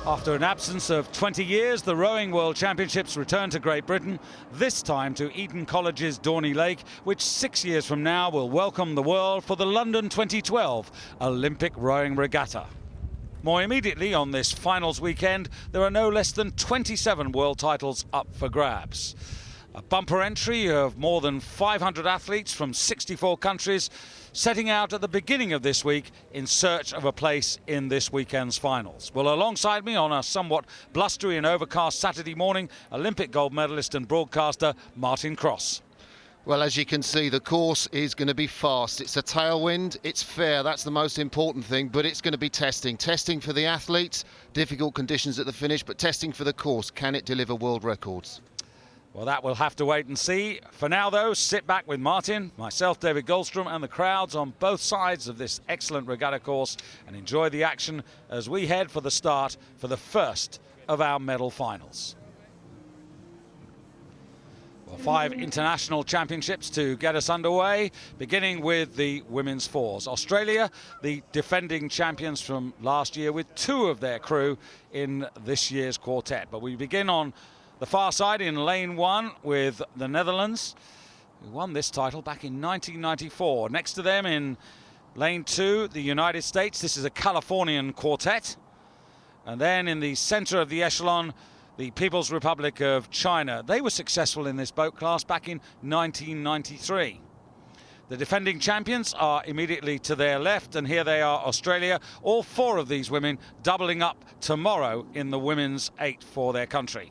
After an absence of 20 years, the Rowing World Championships return to Great Britain, this time to Eton College's Dorney Lake, which 6 years from now will welcome the world for the London 2012 Olympic Rowing Regatta. More immediately on this finals weekend, there are no less than 27 world titles up for grabs. A bumper entry of more than 500 athletes from 64 countries setting out at the beginning of this week in search of a place in this weekend's finals. Well, alongside me on a somewhat blustery and overcast Saturday morning, Olympic gold medalist and broadcaster Martin Cross. Well, as you can see, the course is going to be fast. It's a tailwind, it's fair, that's the most important thing, but it's going to be testing. Testing for the athletes, difficult conditions at the finish, but testing for the course. Can it deliver world records? Well, that we'll have to wait and see. For now, though, sit back with Martin, myself, David Goldstrom, and the crowds on both sides of this excellent regatta course and enjoy the action as we head for the start for the first of our medal finals. Well, 5 international championships to get us underway, beginning with the women's fours. Australia, the defending champions from last year, with 2 of their crew in this year's quartet. But we begin on the far side in lane 1 with the Netherlands, who won this title back in 1994. Next to them in lane 2, the United States. This is a Californian quartet. And then in the center of the echelon, the People's Republic of China. They were successful in this boat class back in 1993. The defending champions are immediately to their left, and here they are, Australia. All 4 of these women doubling up tomorrow in the women's 8 for their country.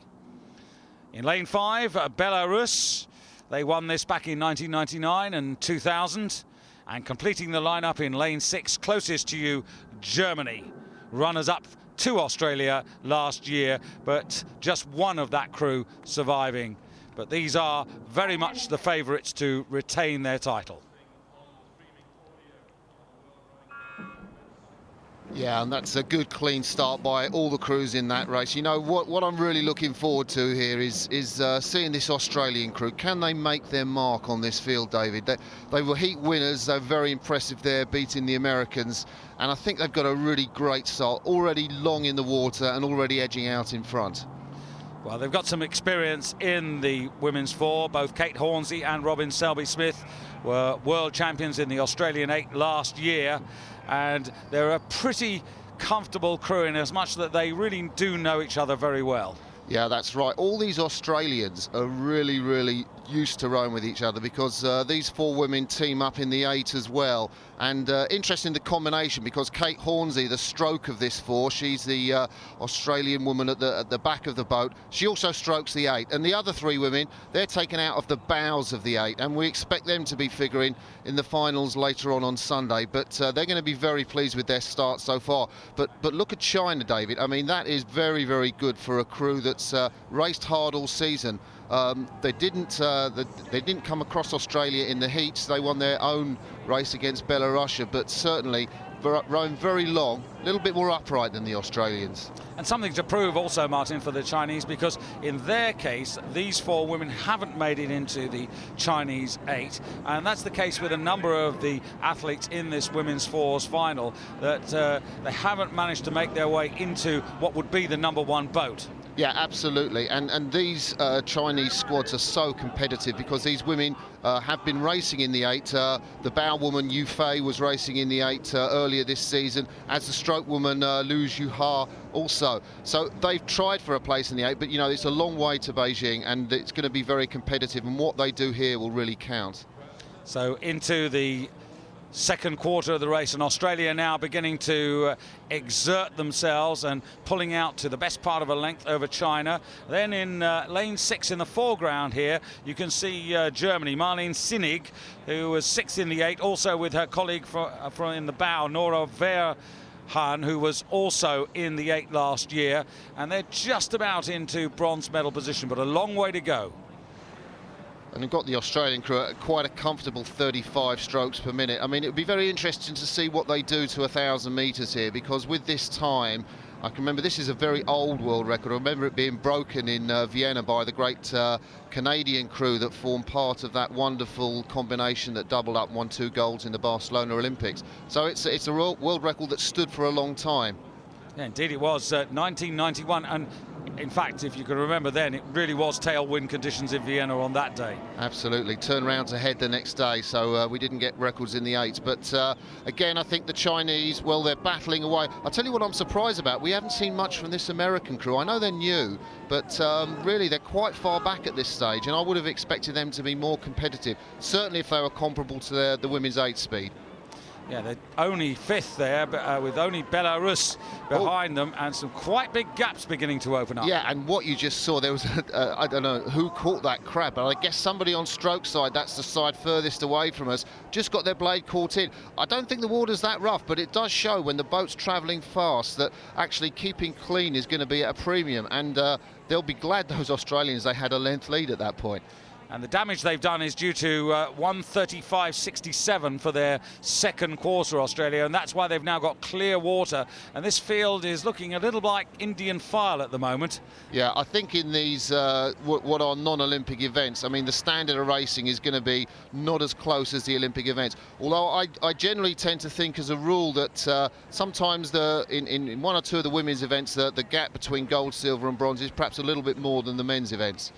In lane 5, Belarus. They won this back in 1999 and 2000. And completing the lineup in lane 6, closest to you, Germany. Runners-up to Australia last year, but just one of that crew surviving. But these are very much the favourites to retain their title. Yeah, and that's a good clean start by all the crews in that race. You know, what I'm really looking forward to here is seeing this Australian crew. Can they make their mark on this field, David? They were heat winners. They're very impressive there, beating the Americans. And I think they've got a really great start, already long in the water and already edging out in front. Well, they've got some experience in the women's 4. Both Kate Hornsey and Robin Selby-Smith were world champions in the Australian 8 last year. And they're a pretty comfortable crew in as much that they really do know each other very well. Yeah, that's right. All these Australians are really, really used to rowing with each other because these 4 women team up in the 8 as well. And interesting the combination, because Kate Hornsey, the stroke of this 4, she's the Australian woman at the back of the boat. She also strokes the 8. And the other 3 women, they're taken out of the bows of the 8. And we expect them to be figuring in the finals later on Sunday. But they're going to be very pleased with their start so far. But look at China, David. I mean, that is very, very good for a crew that's raced hard all season. They didn't come across Australia in the heats. They won their own race against Belarus, but certainly rowing very long, a little bit more upright than the Australians. And something to prove also, Martin, for the Chinese, because in their case, these 4 women haven't made it into the Chinese 8. And that's the case with a number of the athletes in this women's 4s final, that they haven't managed to make their way into what would be the #1 boat. Yeah, absolutely. And these Chinese squads are so competitive because these women have been racing in the 8. The bow woman Yu Fei was racing in the 8 earlier this season, as the stroke woman Lu Zhuha also. So they've tried for a place in the 8, but you know, it's a long way to Beijing and it's going to be very competitive, and what they do here will really count. So into the second quarter of the race, and Australia now beginning to exert themselves and pulling out to the best part of a length over China. Then in lane 6 in the foreground here, you can see Germany, Marlene Singe, who was 6th in the 8, also with her colleague from in the bow, Nora Verhan, who was also in the 8 last year. And they're just about into bronze medal position, but a long way to go. And we've got the Australian crew at quite a comfortable 35 strokes per minute. I mean, it would be very interesting to see what they do to 1,000 metres here, because with this time, I can remember this is a very old world record. I remember it being broken in Vienna by the great Canadian crew that formed part of that wonderful combination that doubled up and won 2 golds in the Barcelona Olympics. So it's a world record that stood for a long time. Yeah, indeed it was. 1991, and in fact, if you can remember then, it really was tailwind conditions in Vienna on that day. Absolutely. Turned round to head the next day, so we didn't get records in the 8s. But again, I think the Chinese, well, they're battling away. I'll tell you what I'm surprised about. We haven't seen much from this American crew. I know they're new, but really they're quite far back at this stage, and I would have expected them to be more competitive, certainly if they were comparable to the women's 8 speed. Yeah, they're only 5th there, but with only Belarus behind them, and some quite big gaps beginning to open up. Yeah, and what you just saw, there was, I don't know who caught that crab, but I guess somebody on stroke side, that's the side furthest away from us, just got their blade caught in. I don't think the water's that rough, but it does show when the boat's travelling fast that actually keeping clean is going to be at a premium, and they'll be glad, those Australians, they had a length lead at that point. And the damage they've done is due to 1:35.67 for their second quarter, Australia, and that's why they've now got clear water. And this field is looking a little like Indian file at the moment. Yeah, I think in these what are non-Olympic events, I mean, the standard of racing is going to be not as close as the Olympic events. Although I generally tend to think as a rule that sometimes in one or two of the women's events, the gap between gold, silver and bronze is perhaps a little bit more than the men's events.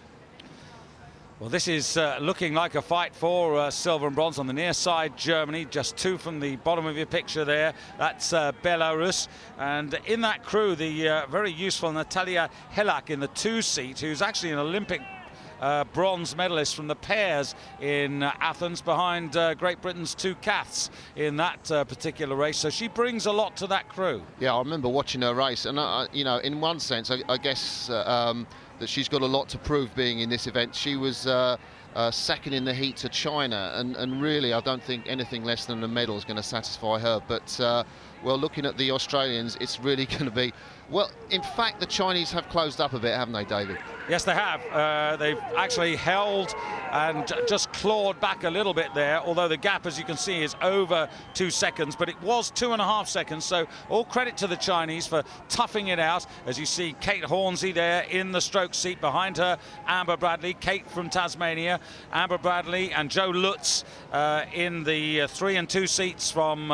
Well, this is looking like a fight for silver and bronze. On the near side, Germany, just 2 from the bottom of your picture there. That's Belarus. And in that crew, the very useful Natalia Helak in the 2 seat, who's actually an Olympic bronze medalist from the pairs in Athens, behind Great Britain's 2 Caths in that particular race. So she brings a lot to that crew. Yeah, I remember watching her race, and you know, in one sense, I guess that she's got a lot to prove being in this event. She was second in the heat to China, and really I don't think anything less than a medal is going to satisfy her. But well, looking at the Australians, it's really going to be, well, in fact the Chinese have closed up a bit, haven't they, David? Yes, they have. They've actually held and just clawed back a little bit there, although the gap, as you can see, is over 2 seconds, but it was 2.5 seconds, so all credit to the Chinese for toughing it out. As you see, Kate Hornsey there in the stroke seat, behind her Amber Bradley, Kate from Tasmania, Amber Bradley and Jo Lutz in the 3 and 2 seats from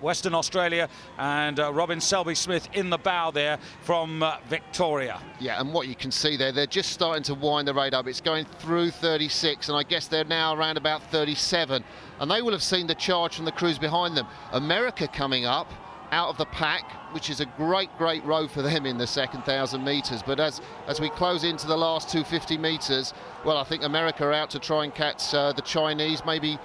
Western Australia, and Robin Selby-Smith in the bow there from Victoria. Yeah, and what you can see there, they're just starting to wind the rate up. It's going through 36, and I guess they're now around about 37, and they will have seen the charge from the crews behind them. America coming up out of the pack, which is a great row for them in the second 1,000 metres. But as we close into the last 250 metres, well, I think America are out to try and catch the Chinese, maybe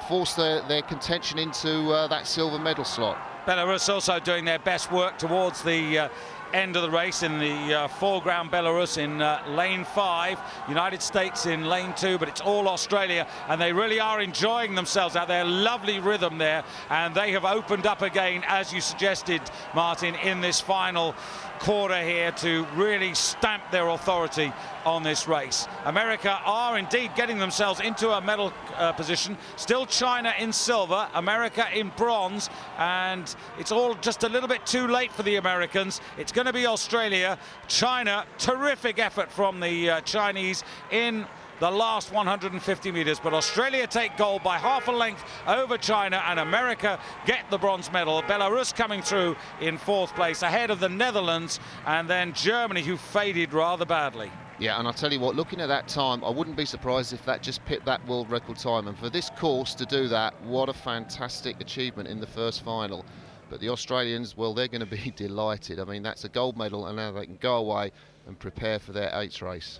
force their contention into that silver medal slot. Belarus also doing their best work towards the end of the race. In the foreground, Belarus in lane 5, United States in lane 2, but it's all Australia, and they really are enjoying themselves out there. Lovely rhythm there, and they have opened up again, as you suggested, Martin, in this final quarter here to really stamp their authority on this race. America are indeed getting themselves into a medal position. Still China in silver, America in bronze, and it's all just a little bit too late for the Americans. It's going to be Australia. China, terrific effort from the Chinese in the last 150 metres, but Australia take gold by half a length over China, and America get the bronze medal. Belarus coming through in 4th place ahead of the Netherlands, and then Germany, who faded rather badly. Yeah, and I'll tell you what, looking at that time, I wouldn't be surprised if that just pipped that world record time, and for this course to do that, what a fantastic achievement in the first final. But the Australians, well, they're going to be delighted. I mean, that's a gold medal, and now they can go away and prepare for their 8th race.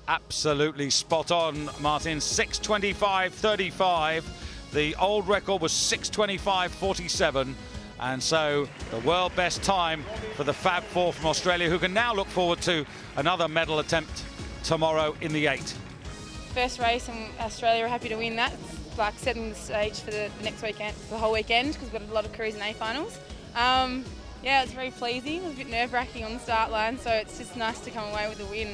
Absolutely spot on, Martin. 6:25.35. The old record was 6:25.47, and so the world best time for the Fab Four from Australia, who can now look forward to another medal attempt tomorrow in the 8. First race, and Australia are happy to win that. It's like setting the stage for the next weekend, for the whole weekend, because we've got a lot of crews in A-finals. Yeah, it's very pleasing. It was a bit nerve-wracking on the start line, so it's just nice to come away with a win.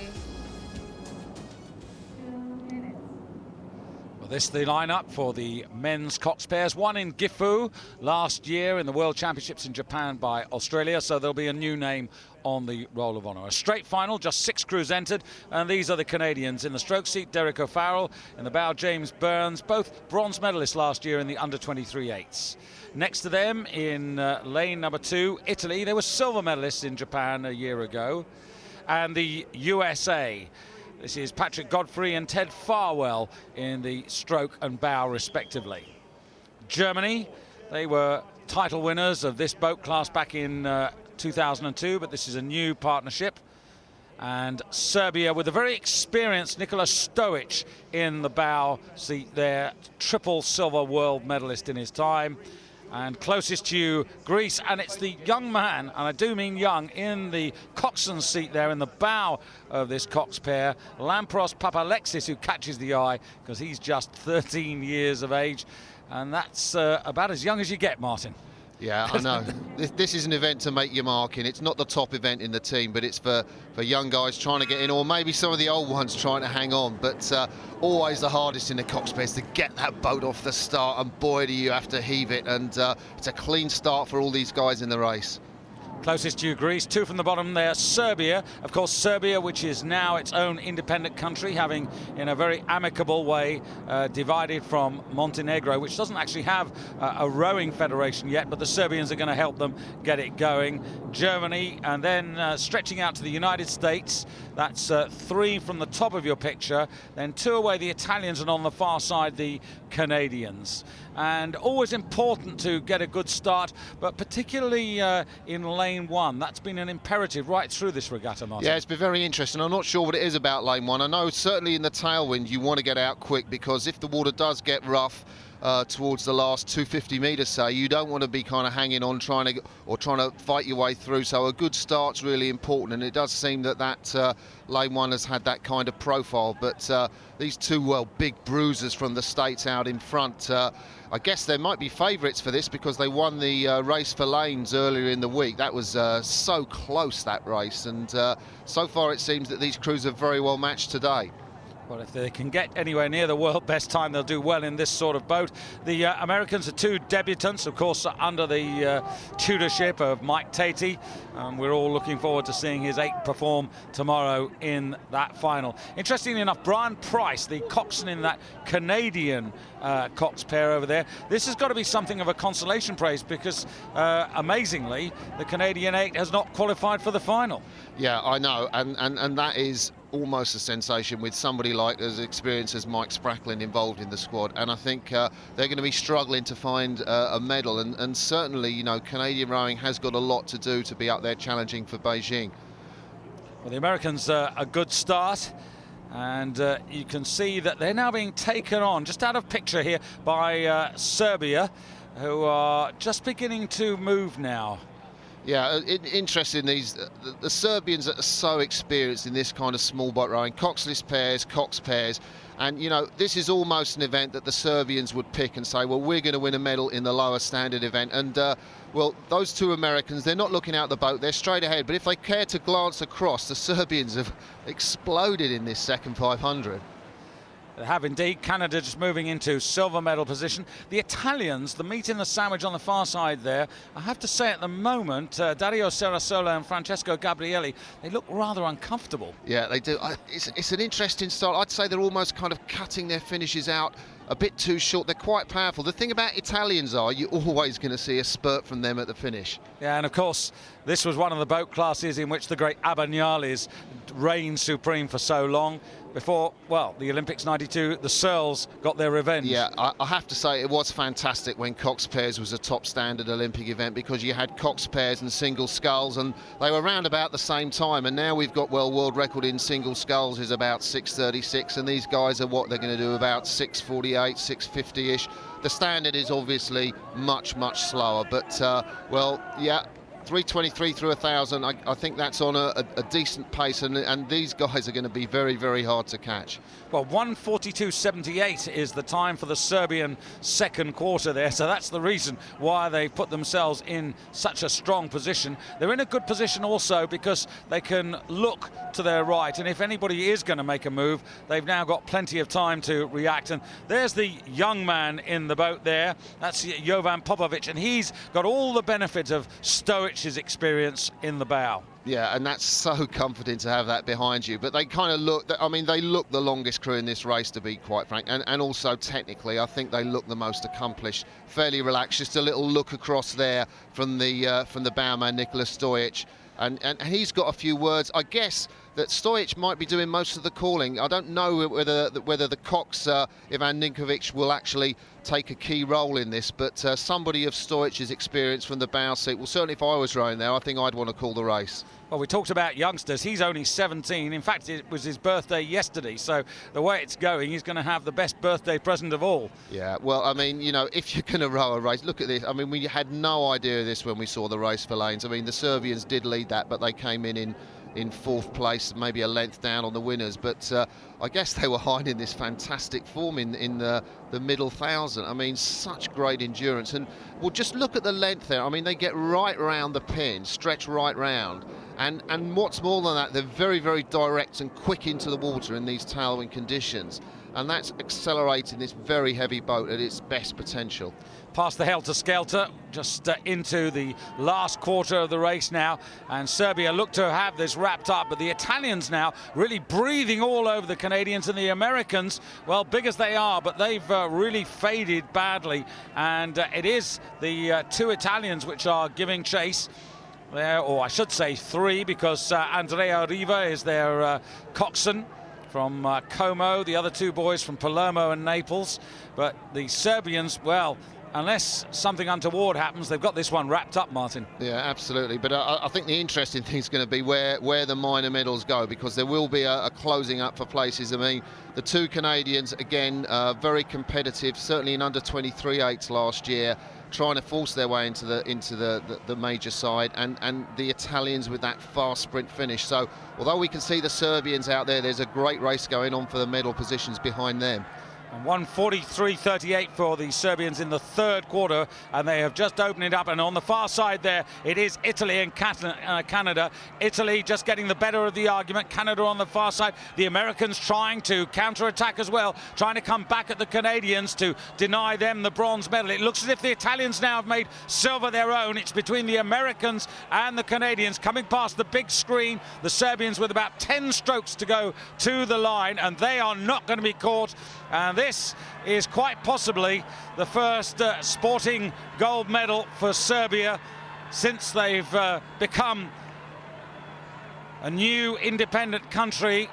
This is the lineup for the men's Coxed pairs. One in Gifu last year in the World Championships in Japan by Australia, so there'll be a new name on the Roll of Honour. A straight final, just 6 crews entered, and these are the Canadians. In the stroke seat, Derek O'Farrell. In the bow, James Burns, both bronze medalists last year in the under-23 eights. Next to them in lane number 2, Italy. They were silver medalists in Japan a year ago. And the USA. This is Patrick Godfrey and Ted Farwell in the stroke and bow, respectively. Germany, they were title winners of this boat class back in 2002, but this is a new partnership. And Serbia with a very experienced Nikola Stoic in the bow seat there, triple silver world medalist in his time. And closest to you, Greece, and it's the young man, and I do mean young, in the coxswain seat there in the bow of this Coxed pair, Lampros Papalexis, who catches the eye because he's just 13 years of age, and that's about as young as you get, Martin. Yeah, I know. This is an event to make your mark in. It's not the top event in the team, but it's for young guys trying to get in, or maybe some of the old ones trying to hang on. But always the hardest in the Coxed pairs to get that boat off the start, and boy, do you have to heave it. And it's a clean start for all these guys in the race. Closest to you, Greece. 2 from the bottom there, Serbia. Of course, Serbia, which is now its own independent country, having, in a very amicable way, divided from Montenegro, which doesn't actually have a rowing federation yet, but the Serbians are going to help them get it going. Germany, and then stretching out to the United States. That's 3 from the top of your picture. Then 2 away, the Italians, and on the far side, the Canadians. And always important to get a good start, but particularly in lane 1. That's been an imperative right through this regatta, Martin. Yeah, it's been very interesting. I'm not sure what it is about lane 1. I know certainly in the tailwind you want to get out quick, because if the water does get rough towards the last 250 metres, say, you don't want to be kind of hanging on trying to fight your way through. So a good start's really important, and it does seem that lane 1 has had that kind of profile. But these 2 big bruisers from the States out in front, I guess they might be favourites for this, because they won the race for lanes earlier in the week. That was so close, that race, and so far it seems that these crews are very well matched today. Well, if they can get anywhere near the world best time, they'll do well in this sort of boat. The Americans are 2 debutants, of course, under the tutorship of Mike Tatey. We're all looking forward to seeing his 8 perform tomorrow in that final. Interestingly enough, Brian Price, the coxswain in that Canadian Coxed pair over there, this has got to be something of a consolation prize, because amazingly, the Canadian 8 has not qualified for the final. Yeah, I know, and that is almost a sensation with somebody like as experienced as Mike Spracklin involved in the squad, and I think they're going to be struggling to find a medal, and certainly, you know, Canadian rowing has got a lot to do to be up there challenging for Beijing. Well, the Americans a good start, and you can see that they're now being taken on just out of picture here by Serbia, who are just beginning to move now. Yeah, interesting. The Serbians are so experienced in this kind of small boat rowing, coxless pairs, Coxed pairs, and you know, this is almost an event that the Serbians would pick and say, well, we're going to win a medal in the lower standard event. And well, those 2 Americans, they're not looking out the boat, they're straight ahead. But if they care to glance across, the Serbians have exploded in this second 500. They have indeed. Canada just moving into silver medal position. The Italians, the meat in the sandwich on the far side there, I have to say at the moment, Dario Serasola and Francesco Gabrielli, they look rather uncomfortable. Yeah, they do. It's an interesting style. I'd say they're almost kind of cutting their finishes out a bit too short. They're quite powerful. The thing about Italians are you're always going to see a spurt from them at the finish. Yeah, and of course, this was one of the boat classes in which the great Abagnalis reigned supreme for so long. Before, well, the Olympics '92, the Searles got their revenge. Yeah, I have to say it was fantastic when Coxed pairs was a top standard Olympic event, because you had Coxed pairs and single sculls, and they were around about the same time. And now we've got, well, world record in single sculls is about 6:36, and these guys are what they're going to do, about 6:48, 6:50-ish. The standard is obviously much, much slower, but well, yeah, 3:23 through 1,000. I think that's on a decent pace, and these guys are going to be very, very hard to catch. Well, 1:42.78 is the time for the Serbian second quarter there, so that's the reason why they put themselves in such a strong position. They're in a good position also because they can look to their right, and if anybody is going to make a move, they've now got plenty of time to react. And there's the young man in the boat there. That's Jovan Popovic, and he's got all the benefit of Stoic's experience in the bow. Yeah, and that's so comforting to have that behind you. But they kind of look, I mean, they look the longest crew in this race, to be quite frank. And also technically, I think they look the most accomplished, fairly relaxed. Just a little look across there from the bowman, Nikola Stoic. And he's got a few words. I guess that Stoic might be doing most of the calling. I don't know whether the Cox, Ivan Ninkovic, will actually take a key role in this, but somebody of Stoic's experience from the bow seat, well, certainly if I was rowing there, I think I'd want to call the race. Well, we talked about youngsters. He's only 17. In fact, it was his birthday yesterday, so the way it's going, he's going to have the best birthday present of all. Yeah, well, I mean, you know, if you're going to row a race, look at this. I mean, we had no idea of this when we saw the race for lanes. I mean, the Serbians did lead that, but they came in fourth place, maybe a length down on the winners. But I guess they were hiding this fantastic form in the middle 1,000. I mean, such great endurance. And well, just look at the length there. I mean, they get right round the pin, stretch right round. And what's more than that, they're very, very direct and quick into the water in these tailwind conditions. And that's accelerating this very heavy boat at its best potential. Past the helter-skelter, just into the last quarter of the race now, and Serbia look to have this wrapped up, but the Italians now really breathing all over the Canadians, and the Americans, well, big as they are, but they've really faded badly, and it is the two Italians which are giving chase there, or I should say three, because Andrea Riva is their coxswain from Como, the other two boys from Palermo and Naples, but the Serbians, well, unless something untoward happens, they've got this one wrapped up, Martin. Yeah, absolutely. But I think the interesting thing is going to be where the minor medals go, because there will be a closing up for places. I mean, the two Canadians, again, very competitive, certainly in under 23/8 last year, trying to force their way into the major side, and the Italians with that fast sprint finish. So although we can see the Serbians out there, there's a great race going on for the medal positions behind them. And 1:43.38 for the Serbians in the third quarter, and they have just opened it up. And on the far side there, it is Italy and Canada. Italy just getting the better of the argument. Canada on the far side. The Americans trying to counter-attack as well, trying to come back at the Canadians to deny them the bronze medal. It looks as if the Italians now have made silver their own. It's between the Americans and the Canadians coming past the big screen. The Serbians with about 10 strokes to go to the line, and they are not going to be caught. And this is quite possibly the first sporting gold medal for Serbia since they've become a new independent country.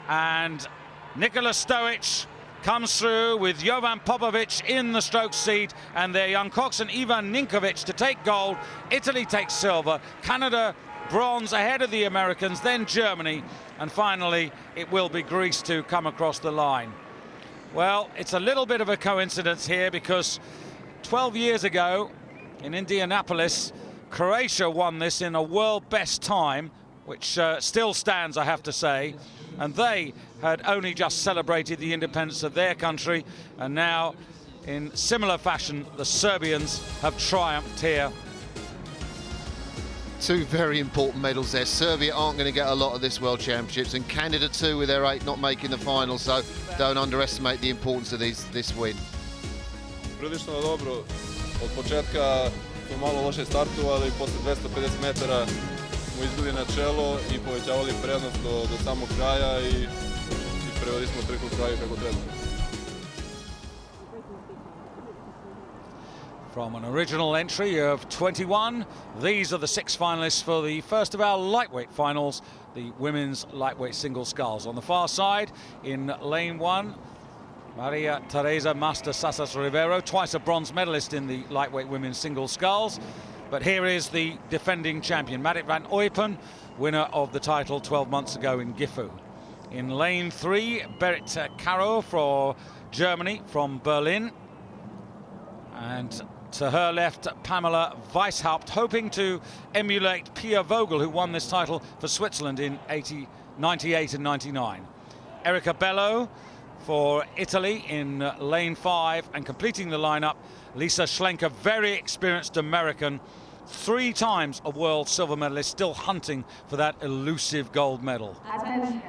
And Nikola Stoic comes through with Jovan Popovic in the stroke seat, and their young coxswain Ivan Ninkovic to take gold. Italy takes silver, Canada bronze ahead of the Americans, then Germany, and finally it will be Greece to come across the line. Well, it's a little bit of a coincidence here, because 12 years ago in Indianapolis, Croatia won this in a world best time, which still stands, I have to say, and they had only just celebrated the independence of their country, and now in similar fashion the Serbians have triumphed here. Two very important medals there. Serbia aren't going to get a lot of this World Championships, and Canada too, with their 8 not making the final, so don't underestimate the importance of this win. Prilično dobro. Od početka smo malo loše startovali, posle 250 metara smo izbili na čelo i povećavali prednost do samog kraja i preveli smo trku u kraju kako treba. From an original entry of 21, these are the 6 finalists for the first of our lightweight finals, the women's lightweight single sculls. On the far side, in lane 1, Maria Teresa Master Sasas Rivero, twice a bronze medalist in the lightweight women's single sculls. But here is the defending champion, Marit van Eupen, winner of the title 12 months ago in Gifu. In lane 3, Berit Caro for Germany from Berlin. And To her left, Pamela Weishaupt, hoping to emulate Pia Vogel, who won this title for Switzerland in 98 and 99. Erika Bello for Italy in lane 5, and completing the lineup, Lisa Schlenker, very experienced American, 3 times a world silver medalist, still hunting for that elusive gold medal. Attention.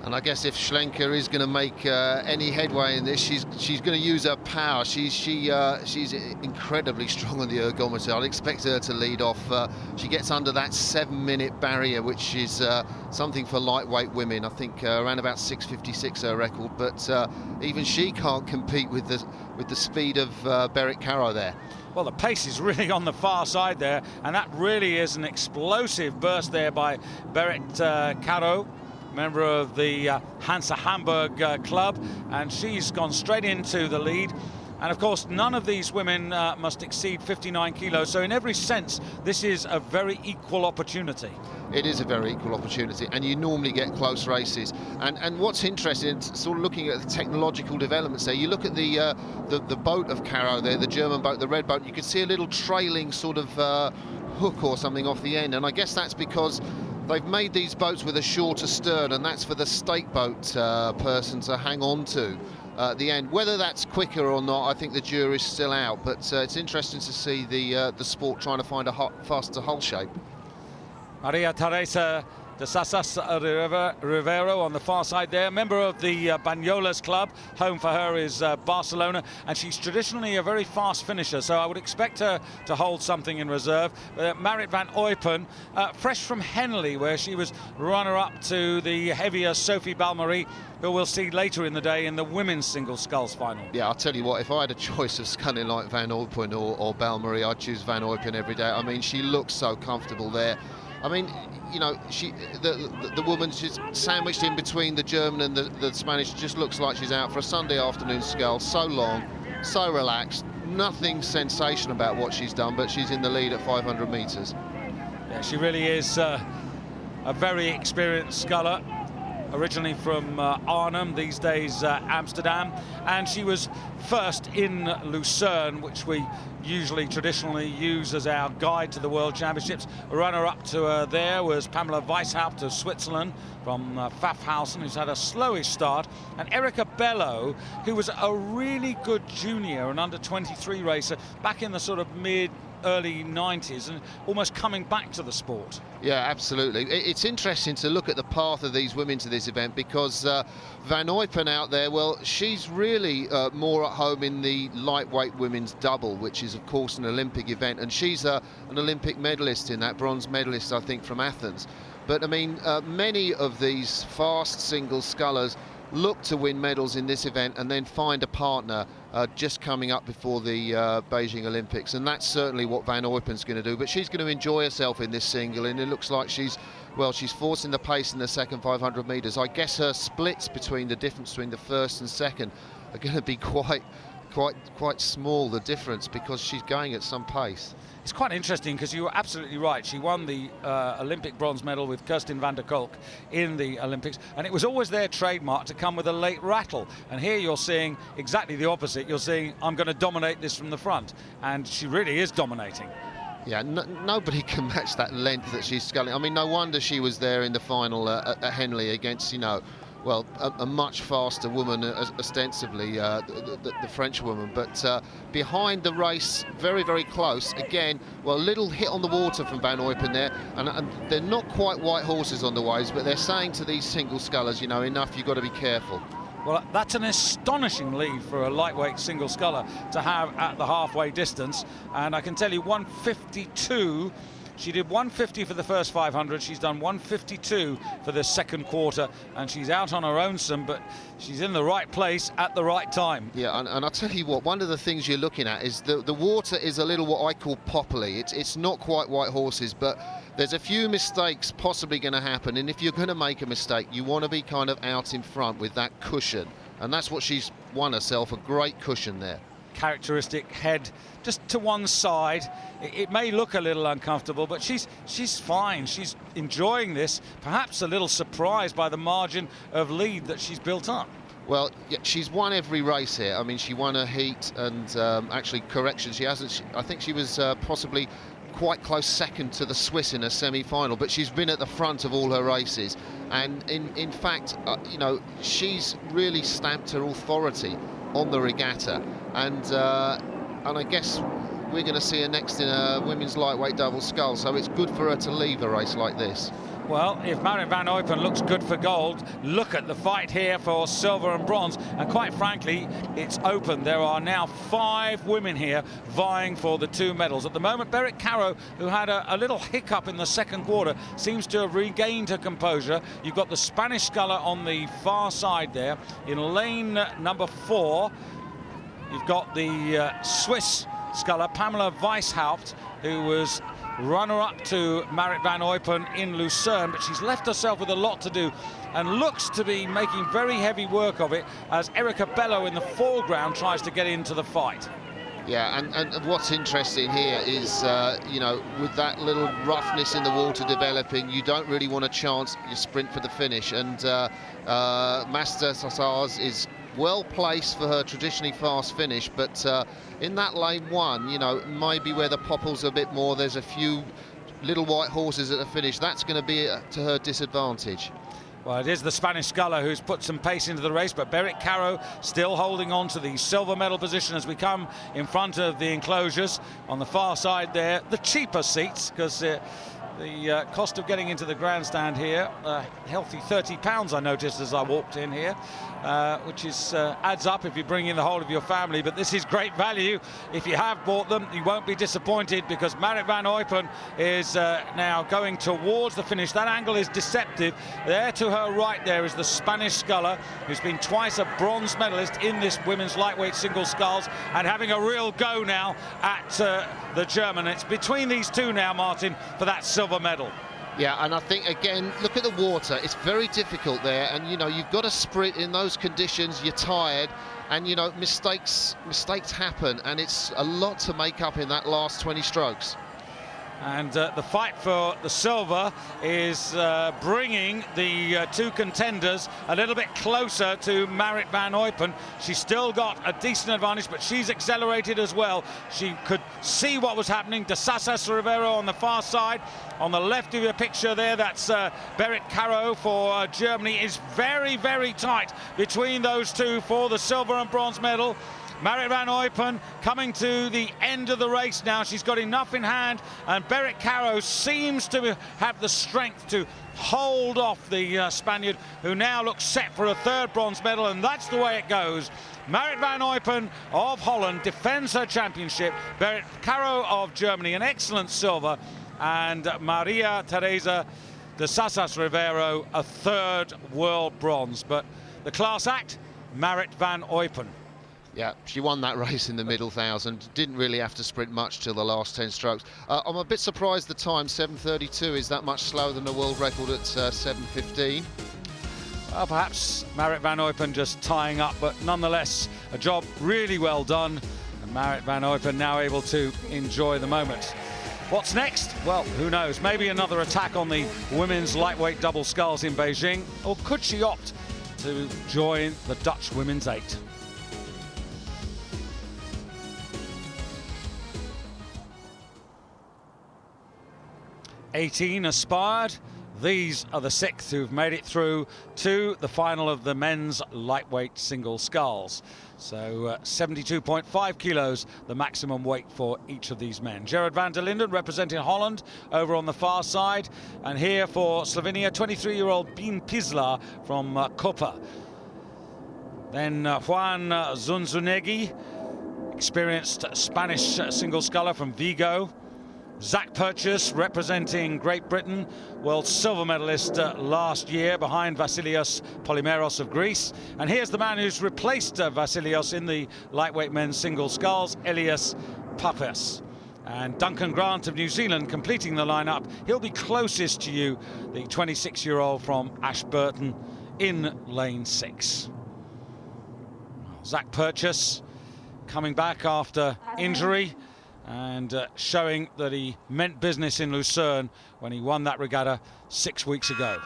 And I guess if Schlenker is going to make any headway in this, she's going to use her power. She's incredibly strong on the ergometer. I'd expect her to lead off. She gets under that 7-minute barrier, which is something for lightweight women. I think around about 6:56 her record, but even she can't compete with the speed of Berit Caro there. Well, the pace is really on the far side there, and that really is an explosive burst there by Berit Caro, member of the Hansa Hamburg club, and she's gone straight into the lead. And of course, none of these women must exceed 59 kilos, so in every sense this is a very equal opportunity. It is a very equal opportunity, and you normally get close races. And what's interesting, sort of looking at the technological developments there, you look at the boat of Caro there, the German boat, the red boat, you can see a little trailing sort of hook or something off the end, and I guess that's because they've made these boats with a shorter stern, and that's for the stake boat person to hang on to at the end. Whether that's quicker or not, I think the jury's still out, but it's interesting to see the sport trying to find a faster hull shape. Maria Teresa de Sassas Rivero on the far side there, member of the Banyoles club. Home for her is Barcelona, and she's traditionally a very fast finisher, so I would expect her to hold something in reserve. Marit van Eupen, fresh from Henley, where she was runner-up to the heavier Sophie Balmery, who we'll see later in the day in the women's single sculls final. Yeah, I'll tell you what, if I had a choice of sculling like Van Eupen or Balmery, I'd choose Van Eupen every day. I mean, she looks so comfortable there. I mean, you know, the woman, she's sandwiched in between the German and the Spanish. Just looks like she's out for a Sunday afternoon scull. So long, so relaxed, nothing sensational about what she's done, but she's in the lead at 500 metres. Yeah, she really is a very experienced sculler. Originally from Arnhem, these days Amsterdam, and she was first in Lucerne, which we usually traditionally use as our guide to the World Championships. A runner-up to her there was Pamela Weishaupt of Switzerland from Pfaffhausen, who's had a slowish start, and Erika Bello, who was a really good junior and under-23 racer back in the sort of early 90s and almost coming back to the sport. Yeah, absolutely. It's interesting to look at the path of these women to this event, because Van Eupen out there, well, she's really more at home in the lightweight women's double, which is of course an Olympic event, and she's an Olympic medalist in that, bronze medalist I think from Athens. But I mean, many of these fast single scullers look to win medals in this event and then find a partner just coming up before the Beijing Olympics, and that's certainly what Van Eupen's going to do. But she's going to enjoy herself in this single, and it looks like she's forcing the pace in the second 500 metres. I guess her splits between the difference between the first and second are going to be quite small, the difference, because she's going at some pace. It's quite interesting because you were absolutely right. She won the Olympic bronze medal with Kirsten van der Kolk in the Olympics, and it was always their trademark to come with a late rattle. And here you're seeing exactly the opposite. You're seeing, I'm going to dominate this from the front, and she really is dominating. Yeah, nobody can match that length that she's sculling. I mean, no wonder she was there in the final at Henley against, you know, well, a much faster woman, ostensibly, the French woman. But behind the race, very, very close. Again, well, a little hit on the water from Van Eupen there. And they're not quite white horses on the waves, but they're saying to these single scullers, you know, enough, you've got to be careful. Well, that's an astonishing lead for a lightweight single sculler to have at the halfway distance. And I can tell you 152. She did 150 for the first 500. She's done 152 for the second quarter, and she's out on her own some, but she's in the right place at the right time. Yeah, and I'll tell you what, one of the things you're looking at is the water is a little what I call poppily. It's not quite white horses, but there's a few mistakes possibly going to happen, and if you're going to make a mistake, you want to be kind of out in front with that cushion, and that's what she's won herself, a great cushion there. characteristic head just to one side. It may look a little uncomfortable, but she's fine. She's enjoying this, perhaps a little surprised by the margin of lead that she's built up. Well, yeah, she's won every race here. I mean, she won a heat, and actually, correction, she hasn't. I think she was possibly quite close second to the Swiss in a semi-final, but she's been at the front of all her races. And in fact, you know, she's really stamped her authority on the regatta. And I guess we're going to see her next in a women's lightweight double scull, so it's good for her to leave a race like this. Well, if Marit van Uypen looks good for gold, look at the fight here for silver and bronze. And quite frankly, it's open. There are now 5 women here vying for the 2 medals. At the moment, Berit Caro, who had a little hiccup in the second quarter, seems to have regained her composure. You've got the Spanish sculler on the far side there. In lane number 4, you've got the Swiss sculler, Pamela Weishaupt, who was runner-up to Marit van Uypen in Lucerne, but she's left herself with a lot to do and looks to be making very heavy work of it as Erika Bello in the foreground tries to get into the fight. Yeah, and what's interesting here is, you know, with that little roughness in the water developing, you don't really want to chance your sprint for the finish. And Master Sassars is well placed for her traditionally fast finish, but in that lane 1, you know, maybe where the popples are a bit more, there's a few little white horses at the finish. That's going to be to her disadvantage. Well, it is the Spanish sculler who's put some pace into the race, but Berit Caro still holding on to the silver medal position as we come in front of the enclosures. On the far side there, the cheaper seats, because the cost of getting into the grandstand here, healthy £30 I noticed as I walked in here, which is adds up if you bring in the whole of your family. But this is great value. If you have bought them, you won't be disappointed, because Marit van Uypen is now going towards the finish. That angle is deceptive. There to her right there is the Spanish sculler, who's been twice a bronze medalist in this women's lightweight single sculls, and having a real go now at the German. It's between these two now, Martin, for that silver medal. Yeah, and I think, again, look at the water. It's very difficult there, and, you know, you've got to sprint in those conditions. You're tired, and, you know, mistakes happen, and it's a lot to make up in that last 20 strokes. And the fight for the silver is bringing the 2 contenders a little bit closer to Marit van Uypen. She's still got a decent advantage, but she's accelerated as well. She could see what was happening. De Sassas Rivero on the far side. On the left of your picture there, that's Berit Caro for Germany. It's very, very tight between those two for the silver and bronze medal. Marit van Uypen coming to the end of the race now. She's got enough in hand, and Berit Caro seems to have the strength to hold off the Spaniard, who now looks set for a 3rd bronze medal, and that's the way it goes. Marit van Uypen of Holland defends her championship. Berit Caro of Germany, an excellent silver, and Maria Teresa de Sassas Rivero, a 3rd world bronze. But the class act, Marit van Uypen. Yeah, she won that race in the middle thousand. Didn't really have to sprint much till the last 10 strokes. I'm a bit surprised the time, 7:32, is that much slower than the world record at 7:15. Well, perhaps Marit van Uypen just tying up, but nonetheless, a job really well done. And Marit van Uypen now able to enjoy the moment. What's next? Well, who knows? Maybe another attack on the women's lightweight double sculls in Beijing, or could she opt to join the Dutch women's 8? "18 aspired." These are the 6th who've made it through to the final of the men's lightweight single sculls. So 72.5 kilos, the maximum weight for each of these men. Gerard van der Linden representing Holland over on the far side. And here for Slovenia, 23-year-old Bien Pislar from Koper. Then Juan Zunzunegui, experienced Spanish single sculler from Vigo. Zach Purchase representing Great Britain, world silver medalist last year behind Vasilios Polymeros of Greece. And here's the man who's replaced Vasilios in the lightweight men's single sculls, Elias Pappas. And Duncan Grant of New Zealand completing the lineup. He'll be closest to you, the 26-year-old from Ashburton in lane 6. Zach Purchase coming back after injury and showing that he meant business in Lucerne when he won that regatta 6 weeks ago.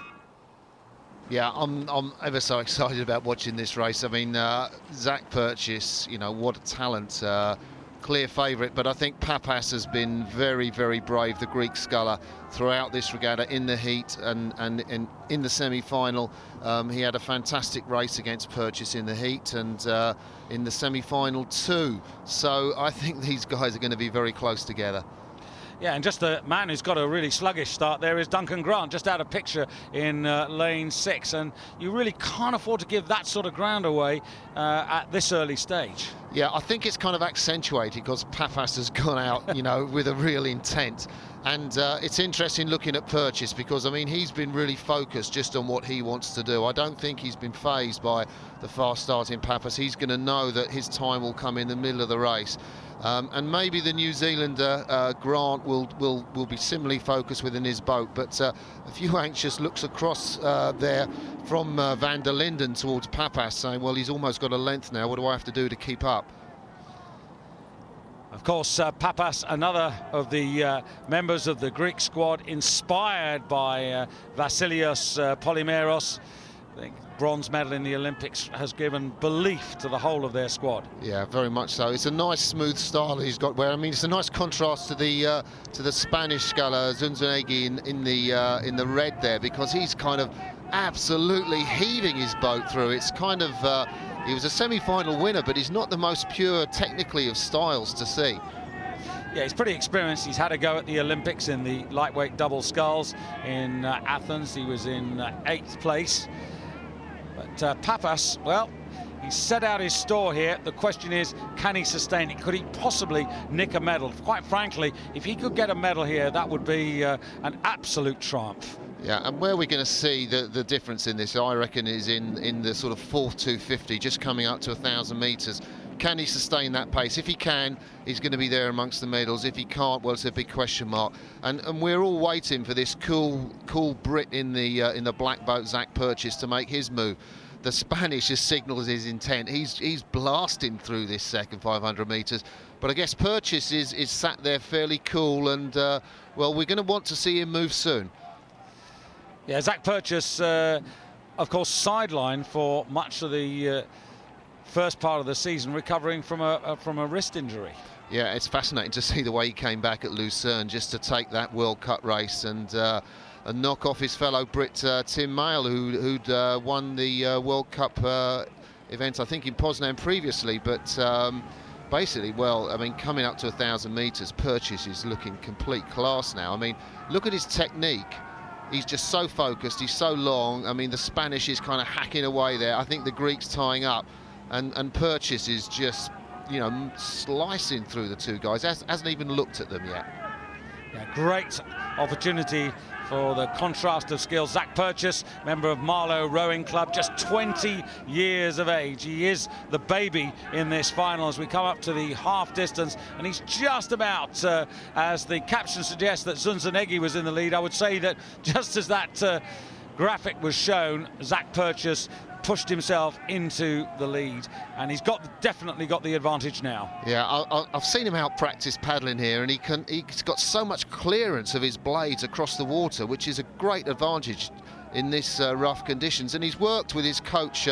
Yeah, I'm ever so excited about watching this race. I mean, Zach Purchase, you know, what a talent. Clear favourite, but I think Papas has been very, very brave, the Greek sculler, throughout this regatta, in the heat and in the semi-final. He had a fantastic race against Purchase in the heat and in the semi-final too. So I think these guys are going to be very close together. Yeah, and just the man who's got a really sluggish start there is Duncan Grant, just out of picture in lane 6, and you really can't afford to give that sort of ground away at this early stage. Yeah, I think it's kind of accentuated because Papas has gone out, you know, with a real intent. And it's interesting looking at Purchase because, I mean, he's been really focused just on what he wants to do. I don't think he's been fazed by the fast start in Papas. He's going to know that his time will come in the middle of the race. And maybe the New Zealander Grant will be similarly focused within his boat, but a few anxious looks across there from Van der Linden towards Papas, saying, well, he's almost got a length now, what do I have to do to keep up? Of course, Papas, another of the members of the Greek squad, inspired by Vasilios Polymeros. I think bronze medal in the Olympics has given belief to the whole of their squad. Yeah, very much so. It's a nice smooth style he's got. Where I mean, it's a nice contrast to the Spanish sculler Zunzunegui in the red there, because he's kind of absolutely heaving his boat through. It's kind of he was a semi-final winner, but he's not the most pure technically of styles to see. Yeah, he's pretty experienced. He's had a go at the Olympics in the lightweight double sculls in Athens. He was in 8th place. But Papas, well, he's set out his store here. The question is, can he sustain it? Could he possibly nick a medal? Quite frankly, if he could get a medal here, that would be an absolute triumph. Yeah, and where we're going to see the difference in this, I reckon, is in the sort of 4th 250, just coming up to 1,000 metres. Can he sustain that pace? If he can, he's going to be there amongst the medals. If he can't, well, it's a big question mark. And we're all waiting for this cool Brit in the black boat, Zach Purchase, to make his move. The Spanish has signalled his intent. He's blasting through this second 500 metres. But I guess Purchase is sat there fairly cool, and well, we're going to want to see him move soon. Yeah, Zach Purchase, of course, sidelined for much of the first part of the season, recovering from a wrist injury. Yeah, it's fascinating to see the way he came back at Lucerne just to take that World Cup race and knock off his fellow Brit Tim Mayle, who'd won the World Cup event, I think, in Poznan previously. But basically, well, I mean, coming up to 1,000 metres, Purchase is looking complete class now. I mean, look at his technique. He's just so focused, he's so long. I mean, the Spanish is kind of hacking away there. I think the Greeks tying up, and Purchase is just, you know, slicing through the two guys. Hasn't even looked at them yet. Yeah, great opportunity for the contrast of skills. Zach Purchase, member of Marlow Rowing Club, just 20 years of age. He is the baby in this final as we come up to the half distance, and he's just about, as the caption suggests, that Zunzunegui was in the lead. I would say that just as that graphic was shown, Zach Purchase pushed himself into the lead, and he's definitely got the advantage now. Yeah, I've seen him out practice paddling here, and he's got so much clearance of his blades across the water, which is a great advantage in this rough conditions. And he's worked with his coach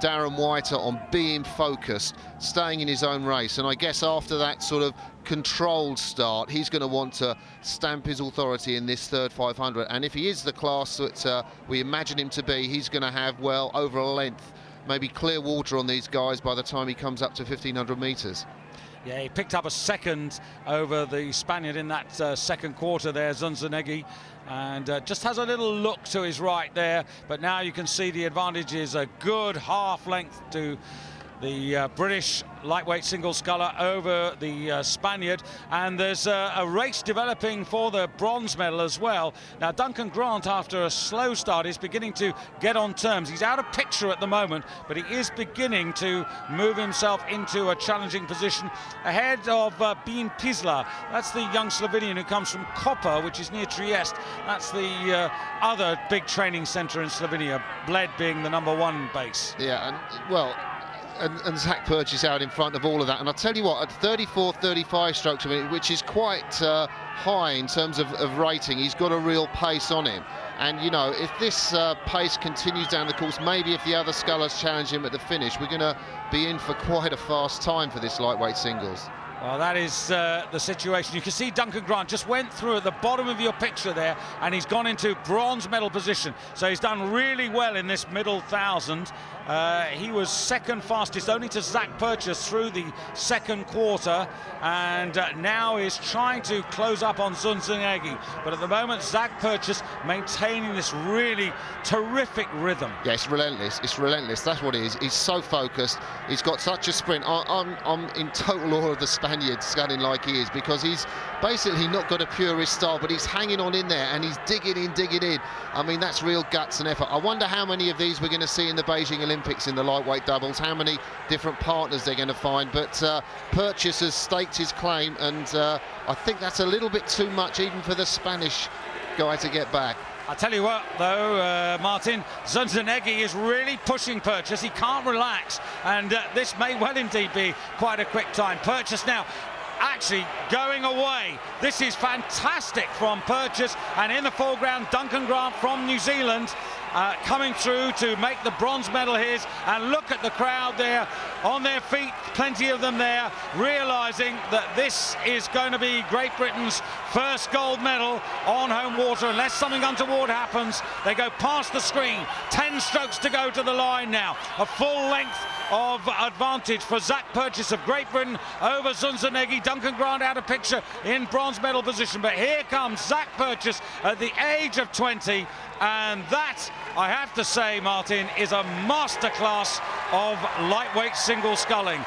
Darren Whiter on being focused, staying in his own race, and I guess after that sort of controlled start, he's going to want to stamp his authority in this third 500, and if he is the class that we imagine him to be, he's going to have, well, over a length, maybe clear water on these guys by the time he comes up to 1,500 metres. Yeah, he picked up a second over the Spaniard in that second quarter there, Zunzunegui, and just has a little look to his right there, but now you can see the advantage is a good half length to the British lightweight single sculler over the Spaniard, and there's a race developing for the bronze medal as well. Now Duncan Grant, after a slow start, is beginning to get on terms. He's out of picture at the moment, but he is beginning to move himself into a challenging position ahead of Bean Pisla. That's the young Slovenian who comes from Koper, which is near Trieste. That's the other big training centre in Slovenia, Bled being the #1 base. Yeah, and well, and Zach Purchase out in front of all of that. And I'll tell you what, at 34-35 strokes a minute, which is quite high in terms of rating, he's got a real pace on him. And, you know, if this pace continues down the course, maybe if the other scullers challenge him at the finish, we're going to be in for quite a fast time for this lightweight singles. Well, that is the situation. You can see Duncan Grant just went through at the bottom of your picture there, and he's gone into bronze medal position. So he's done really well in this middle 1,000. He was second fastest, only to Zach Purchase through the second quarter, and now is trying to close up on Zunzunegui. But at the moment, Zach Purchase maintaining this really terrific rhythm. Yeah, it's relentless. It's relentless. That's what it is. He's so focused. He's got such a sprint. I'm in total awe of the Spaniard scudding like he is, because he's basically not got a purist style, but he's hanging on in there and he's digging in. I mean, that's real guts and effort. I wonder how many of these we're going to see in the Beijing Olympics in the lightweight doubles, how many different partners they're going to find. But Purchase has staked his claim, and I think that's a little bit too much even for the Spanish guy to get back. I tell you what, though, Martin, Zunzunegui is really pushing Purchase. He can't relax, and this may well indeed be quite a quick time. Purchase now actually going away. This is fantastic from Purchase, and in the foreground, Duncan Grant from New Zealand coming through to make the bronze medal his. And look at the crowd there on their feet, plenty of them there, realizing that this is going to be Great Britain's first gold medal on home water. Unless something untoward happens, they go past the screen. 10 strokes to go to the line now. A full length of advantage for Zach Purchase of Great Britain over Zunzunegui. Duncan Grant out of picture in bronze medal position, but here comes Zach Purchase at the age of 20, and that, I have to say, Martin, is a masterclass of lightweight single sculling.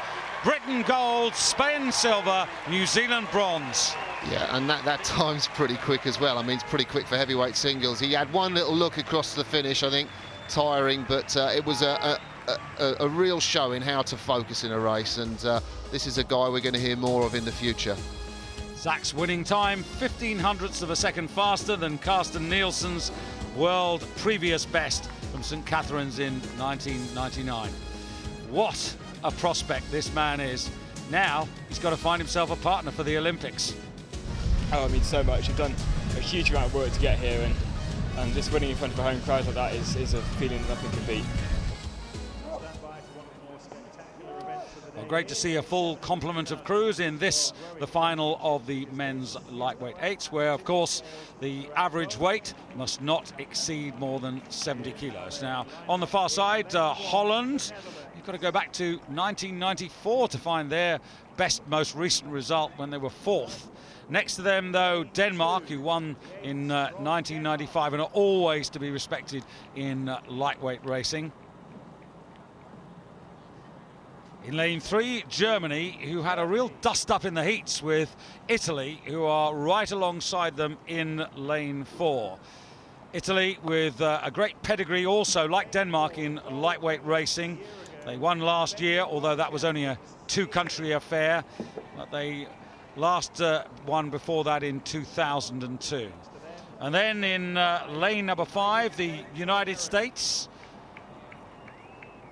Britain gold, Spain silver, New Zealand bronze. Yeah, and that time's pretty quick as well. I mean, it's pretty quick for heavyweight singles. He had one little look across the finish, I think, tiring, but it was a real show in how to focus in a race, and this is a guy we're going to hear more of in the future. Zach's winning time 1500ths of a second faster than Carsten Nielsen's world previous best from St. Catherine's in 1999. What a prospect this man is. Now he's got to find himself a partner for the Olympics. Oh, I mean, so much. You've done a huge amount of work to get here, and just winning in front of a home crowd like that is a feeling nothing can beat. Well, great to see a full complement of crews in this, the final of the men's lightweight eights, where of course the average weight must not exceed more than 70 kilos. Now on the far side, Holland, you've got to go back to 1994 to find their best, most recent result when they were fourth. Next to them, though, Denmark, who won in 1995 and are always to be respected in lightweight racing. In lane 3, Germany, who had a real dust-up in the heats with Italy, who are right alongside them in lane 4. Italy with a great pedigree also, like Denmark, in lightweight racing. They won last year, although that was only a two-country affair. But they last won before that in 2002. And then in lane number 5, the United States.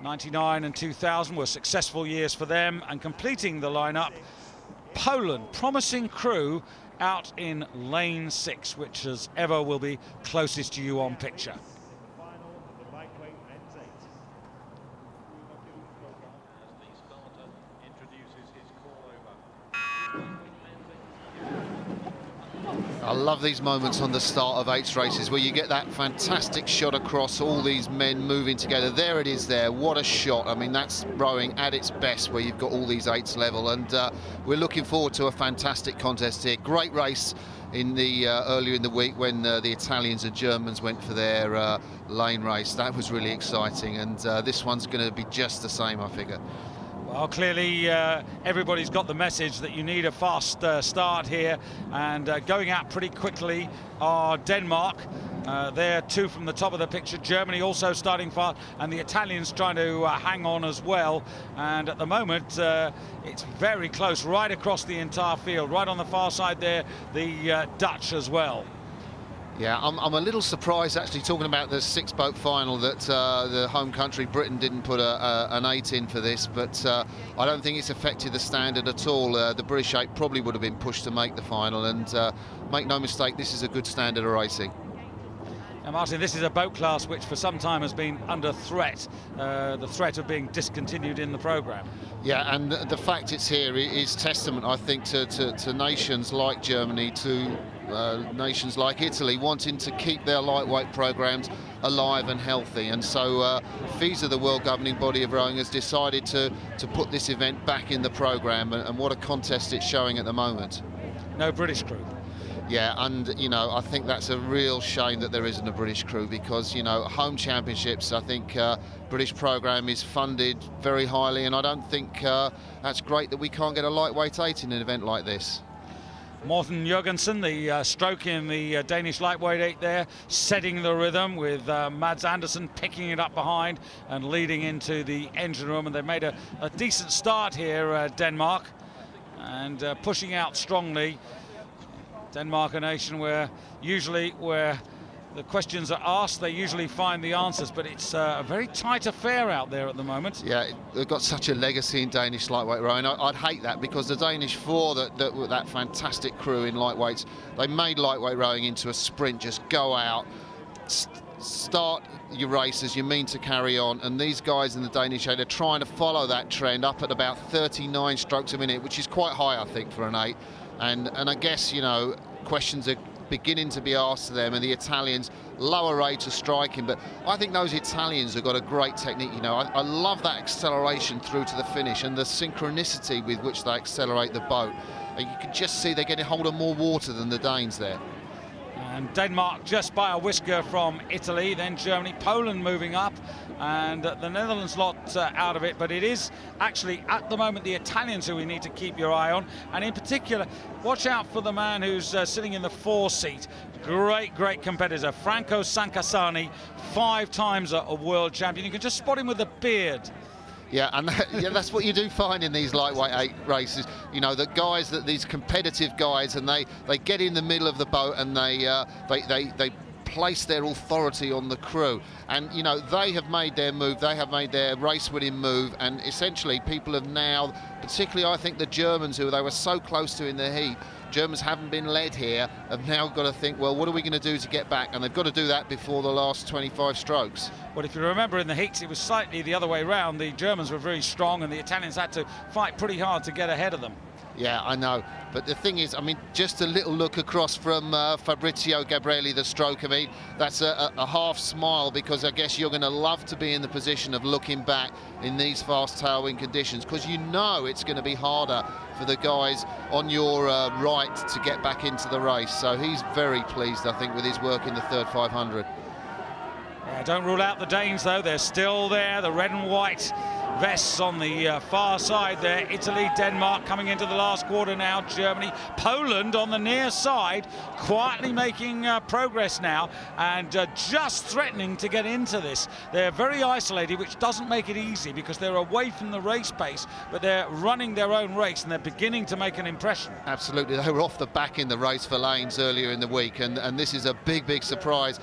99 and 2000 were successful years for them, and completing the lineup, Poland, promising crew out in lane 6, which as ever will be closest to you on picture. I love these moments on the start of eights races where you get that fantastic shot across, all these men moving together. There it is there, what a shot. I mean, that's rowing at its best where you've got all these eights level, and we're looking forward to a fantastic contest here. Great race in the earlier in the week when the Italians and Germans went for their lane race. That was really exciting, and this one's going to be just the same, I figure. Well, clearly everybody's got the message that you need a fast start here, and going out pretty quickly are Denmark. They're two from the top of the picture. Germany also starting fast, and the Italians trying to hang on as well. And at the moment, it's very close right across the entire field. Right on the far side there, the Dutch as well. Yeah, I'm a little surprised actually, talking about the six-boat final, that the home country Britain didn't put an 8 in for this, but I don't think it's affected the standard at all. The British 8 probably would have been pushed to make the final, and make no mistake, this is a good standard of racing. Now, Martin, this is a boat class which for some time has been under threat, the threat of being discontinued in the programme. Yeah, and the fact it's here is testament, I think, to nations like Germany, to nations like Italy wanting to keep their lightweight programs alive and healthy. And so FISA, the world governing body of rowing, has decided to put this event back in the program, and what a contest it's showing at the moment. No British crew. Yeah, and you know, I think that's a real shame that there isn't a British crew, because you know, home championships, I think British program is funded very highly, and I don't think that's great that we can't get a lightweight 8 in an event like this. Morten Jørgensen, the stroke in the Danish lightweight 8 there, setting the rhythm with Mads Andersen picking it up behind and leading into the engine room. And they've made a decent start here, Denmark, and pushing out strongly. Denmark, a nation where the questions are asked, they usually find the answers, but it's a very tight affair out there at the moment. Yeah, they've got such a legacy in Danish lightweight rowing. I'd hate that, because the Danish 4, that fantastic crew in lightweights, they made lightweight rowing into a sprint. Just go out, start your race as you mean to carry on, and these guys in the Danish 8 are trying to follow that trend up at about 39 strokes a minute, which is quite high, I think, for an 8. And I guess, you know, questions are beginning to be asked to them, and the Italians, lower rate of striking, but I think those Italians have got a great technique. You know, I love that acceleration through to the finish and the synchronicity with which they accelerate the boat. You can just see they're getting hold of more water than the Danes there. And Denmark just by a whisker from Italy, then Germany, Poland moving up, and the Netherlands lot out of it. But it is actually at the moment the Italians who we need to keep your eye on, and in particular watch out for the man who's sitting in the 4 seat. Great competitor, Franco Sancasani, 5 times a world champion. You can just spot him with a beard. Yeah, and that's what you do find in these lightweight 8 races. You know, the guys, these competitive guys, and they get in the middle of the boat, and they place their authority on the crew. And you know, they have made their move, they have made their race-winning move, and essentially people have now, particularly I think the Germans, who they were so close to in the heat, Germans haven't been led here, have now got to think, well, what are we going to do to get back? And they've got to do that before the last 25 strokes. Well, if you remember in the heats, it was slightly the other way round. The Germans were very strong, and the Italians had to fight pretty hard to get ahead of them. Yeah, I know. But the thing is, I mean, just a little look across from Fabrizio Gabrielli, the stroke. I mean, that's a half smile, because I guess you're going to love to be in the position of looking back in these fast tailwind conditions, because you know it's going to be harder for the guys on your right to get back into the race. So he's very pleased, I think, with his work in the third 500. Yeah, don't rule out the Danes, though. They're still there, the red and white vests on the far side there. Italy, Denmark coming into the last quarter now. Germany, Poland on the near side, quietly making progress now, and just threatening to get into this. They're very isolated, which doesn't make it easy, because they're away from the race pace, but they're running their own race, and they're beginning to make an impression. Absolutely. They were off the back in the race for lanes earlier in the week, and this is a big surprise.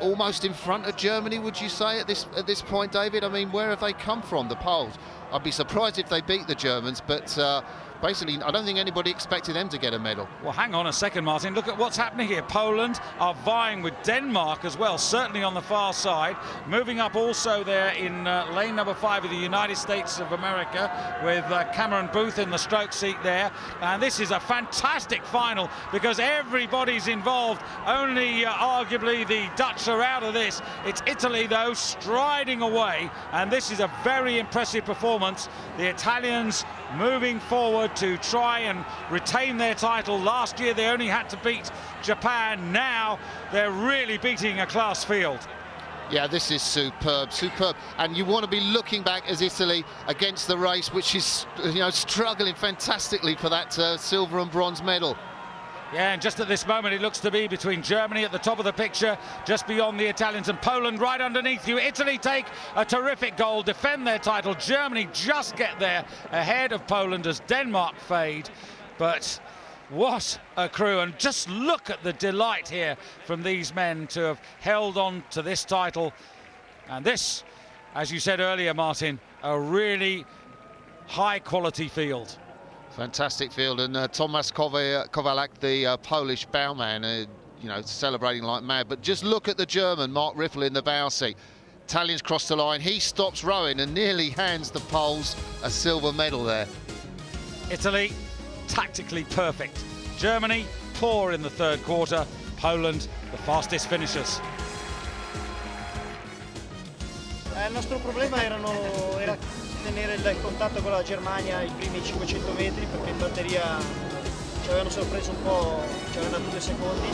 Almost in front of Germany, would you say, at this point, David? I mean, where have they come from, the Poles? I'd be surprised if they beat the Germans, but basically I don't think anybody expected them to get a medal. Well, hang on a second, Martin. Look at what's happening here. Poland are vying with Denmark as well, certainly on the far side. Moving up also there in lane number 5 of the United States of America, with Cameron Booth in the stroke seat there. And this is a fantastic final, because everybody's involved. Only arguably the Dutch are out of this. It's Italy, though, striding away, and this is a very impressive performance. The Italians moving forward to try and retain their title. Last year they only had to beat Japan. Now they're really beating a class field. Yeah, this is superb. And you want to be looking back as Italy against the race, which is, you know, struggling fantastically for that silver and bronze medal. Yeah, and just at this moment it looks to be between Germany at the top of the picture, just beyond the Italians, and Poland right underneath you. Italy take a terrific goal, defend their title. Germany just get there ahead of Poland as Denmark fade. But What a crew, and just look at the delight here from these men to have held on to this title. And this, as you said earlier, Martin, a really high quality field. Fantastic field, and Tomasz Kowalak, the Polish bowman, you know, celebrating like mad. But just look at the German, Mark Riffel, in the bow seat. Italians cross the line, he stops rowing and nearly hands the Poles a silver medal there. Italy, tactically perfect. Germany, poor in the third quarter. Poland, the fastest finishers. Il nostro problema era tenere il contatto con la Germania i primi 500 metri, perché in batteria ci avevano sorpreso un po', ci avevano dato 2 secondi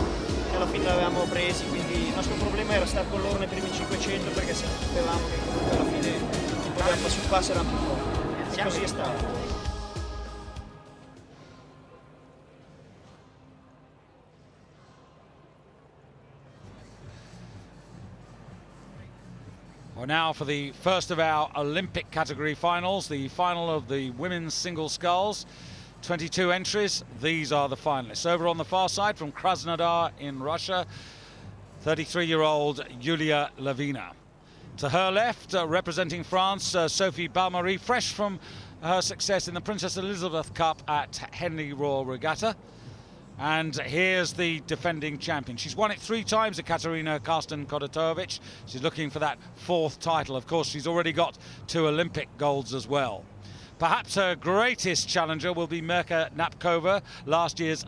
e alla fine l'avevamo presi, quindi il nostro problema era stare con loro nei primi 500, perché sapevamo che comunque alla fine il problema sul passo era più forte, e così è stato. Well, now for the first of our Olympic category finals, the final of the women's single sculls. 22 entries, these are the finalists. Over on the far side from Krasnodar in Russia, 33-year-old Yulia Lavina. To her left, representing France, Sophie Balmarie, fresh from her success in the Princess Elizabeth Cup at Henley Royal Regatta. And here's the defending champion. She's won it 3 times, Ekaterina Karsten-Kodatovic. She's looking for that 4th title. Of course, she's already got 2 Olympic golds as well. Perhaps her greatest challenger will be Mirka Napkova, last year's